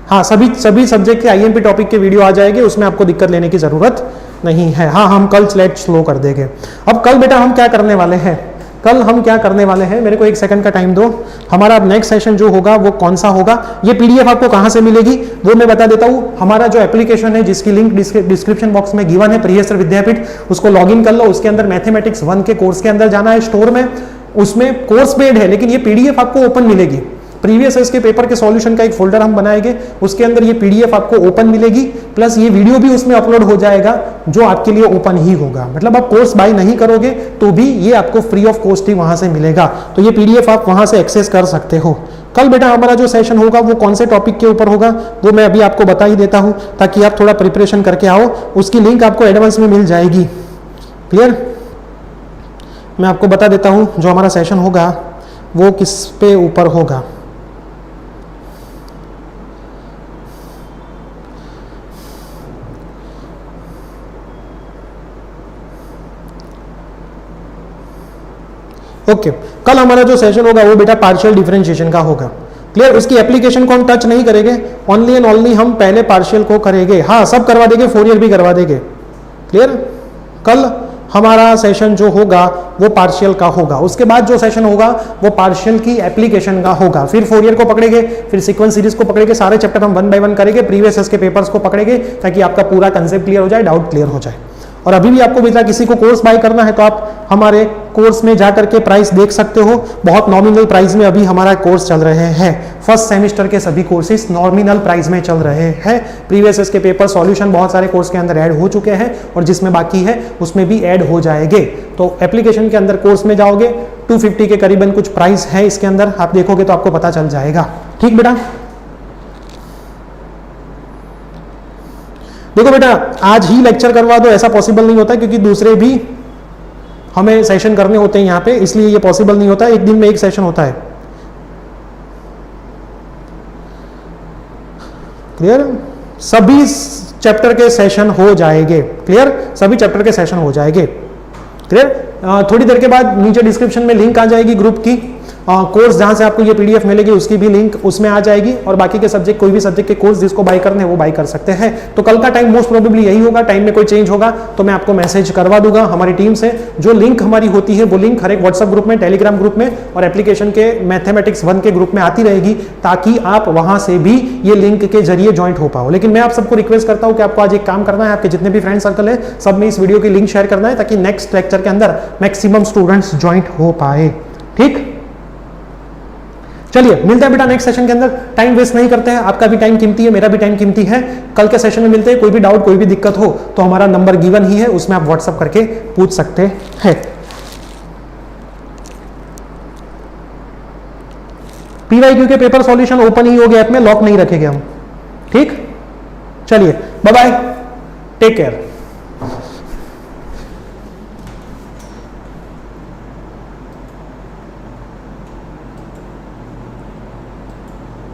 हाँ, सभी सब्जेक्ट के IMP टॉपिक के वीडियो आ जाएंगे, उसमें आपको दिक्कत लेने की जरूरत नहीं है। हाँ, हम कल स्लाइड स्लो कर देंगे। अब कल बेटा हम क्या करने वाले हैं, कल हम क्या करने वाले हैं, मेरे को 1 सेकंड का टाइम दो। हमारा अब नेक्स्ट सेशन जो होगा वो कौन सा होगा, ये PDF आपको कहां से मिलेगी वो मैं बता देता हूं। हमारा जो एप्लीकेशन है जिसकी लिंक डिस्क्रिप्शन बॉक्स में गिवन है, प्रियसर विद्यापीठ, उसको लॉगिन कर लो। उसके अंदर मैथमेटिक्स 1 के कोर्स के अंदर जाना है, स्टोर में, उसमें कोर्स पेड है लेकिन ये PDF आपको ओपन मिलेगी। प्रीवियस ईयर के पेपर के सॉल्यूशन का एक फोल्डर हम बनाएंगे, उसके अंदर ये PDF आपको ओपन मिलेगी, प्लस ये वीडियो भी उसमें अपलोड हो जाएगा जो आपके लिए ओपन ही होगा। मतलब आप कोर्स बाय नहीं करोगे तो भी ये आपको फ्री ऑफ कॉस्ट ही वहां से मिलेगा। तो ये PDF आप वहां से एक्सेस कर सकते हो। कल बेटा हमारा जो सेशन होगा वो कौन से टॉपिक के ऊपर होगा वो मैं अभी आपको बता ही देता हूं, ताकि आप थोड़ा प्रिपरेशन करके आओ। उसकी लिंक आपको एडवांस में मिल जाएगी। क्लियर? मैं आपको बता देता हूं जो हमारा सेशन होगा वो किस पे ऊपर होगा। ओके, कल हमारा जो सेशन होगा वो बेटा पार्शियल डिफरेंशिएशन का होगा। क्लियर? इसकी एप्लीकेशन को हम टच नहीं करेंगे, ओनली एंड ओनली हम पहले पार्शियल को करेंगे। हाँ, सब करवा देंगे, फोरियर भी करवा देंगे। क्लियर? कल हमारा सेशन जो होगा वो पार्शियल का होगा। उसके बाद जो सेशन होगा वो पार्शियल की एप्लीकेशन का होगा। फिर फोरियर को पकड़ेंगे, फिर सीक्वेंस सीरीज को पकड़ेंगे, सारे चैप्टर हम 1 बाय 1 करेंगे, प्रीवियस ईयर के पेपर्स को पकड़ेंगे, ताकि आपका पूरा कंसेप्ट क्लियर हो जाए, डाउट क्लियर हो जाए। और अभी भी आपको बेटा किसी को कोर्स बाय करना है तो आप हमारे कोर्स में जाकर के प्राइस देख सकते हो। बहुत नॉमिनल प्राइस में अभी हमारा कोर्स चल रहे हैं। फर्स्ट सेमेस्टर के सभी कोर्सेज नॉमिनल प्राइस में चल रहे हैं। प्रीवियस ईयर के पेपर सॉल्यूशन बहुत सारे कोर्स के अंदर ऐड हो चुके हैं, और जिसमें बाकी है उसमें भी ऐड हो जाएंगे। तो एप्लीकेशन के अंदर कोर्स में जाओगे, 250 के करीबन कुछ प्राइस है इसके अंदर, आप देखोगे तो आपको पता चल जाएगा। ठीक बेटा? देखो बेटा, आज ही लेक्चर करवा दो ऐसा पॉसिबल नहीं होता, क्योंकि दूसरे भी हमें सेशन करने होते हैं यहाँ पे, इसलिए ये पॉसिबल नहीं होता। एक दिन में एक सेशन होता है। क्लियर? सभी चैप्टर के सेशन हो जाएंगे। क्लियर? सभी चैप्टर के सेशन हो जाएंगे। क्लियर? थोड़ी देर के बाद नीचे डिस्क्रिप्शन में लिंक आ जाएगी ग्रुप की, कोर्स जहां से आपको ये पीडीएफ मिलेगी उसकी भी लिंक उसमें आ जाएगी, और बाकी के सब्जेक्ट, कोई भी सब्जेक्ट के कोर्स जिसको बाय करने वो बाय कर सकते हैं। तो कल का टाइम मोस्ट प्रोबेबली यही होगा। टाइम में कोई चेंज होगा तो मैं आपको मैसेज करवा दूंगा हमारी टीम से। जो लिंक हमारी होती है वो लिंक हर एक व्हाट्सएप ग्रुप में, टेलीग्राम ग्रुप में और एप्लीकेशन के मैथमेटिक्स 1 के ग्रुप में आती रहेगी, ताकि आप वहां से भी ये लिंक के जरिए ज्वाइंट हो पाओ। लेकिन मैं आप सबको रिक्वेस्ट करता हूं कि आपको आज एक काम करना है, आपके जितने भी फ्रेंड सर्कल है सब में इस वीडियो की लिंक शेयर करना है, ताकि नेक्स्ट लेक्चर के अंदर मैक्सिमम स्टूडेंट्स ज्वाइंट हो पाए। ठीक? चलिए मिलते हैं बेटा नेक्स्ट सेशन के अंदर। टाइम वेस्ट नहीं करते हैं, आपका भी टाइम कीमती है, मेरा भी टाइम कीमती है। कल के सेशन में मिलते हैं। कोई भी डाउट, कोई भी दिक्कत हो तो हमारा नंबर गिवन ही है, उसमें आप व्हाट्सएप करके पूछ सकते हैं। पीवाईक्यू के पेपर सॉल्यूशन ओपन ही हो गया, ऐप में लॉक नहीं रखेंगे हम। ठीक? चलिए बाय बाय, टेक केयर।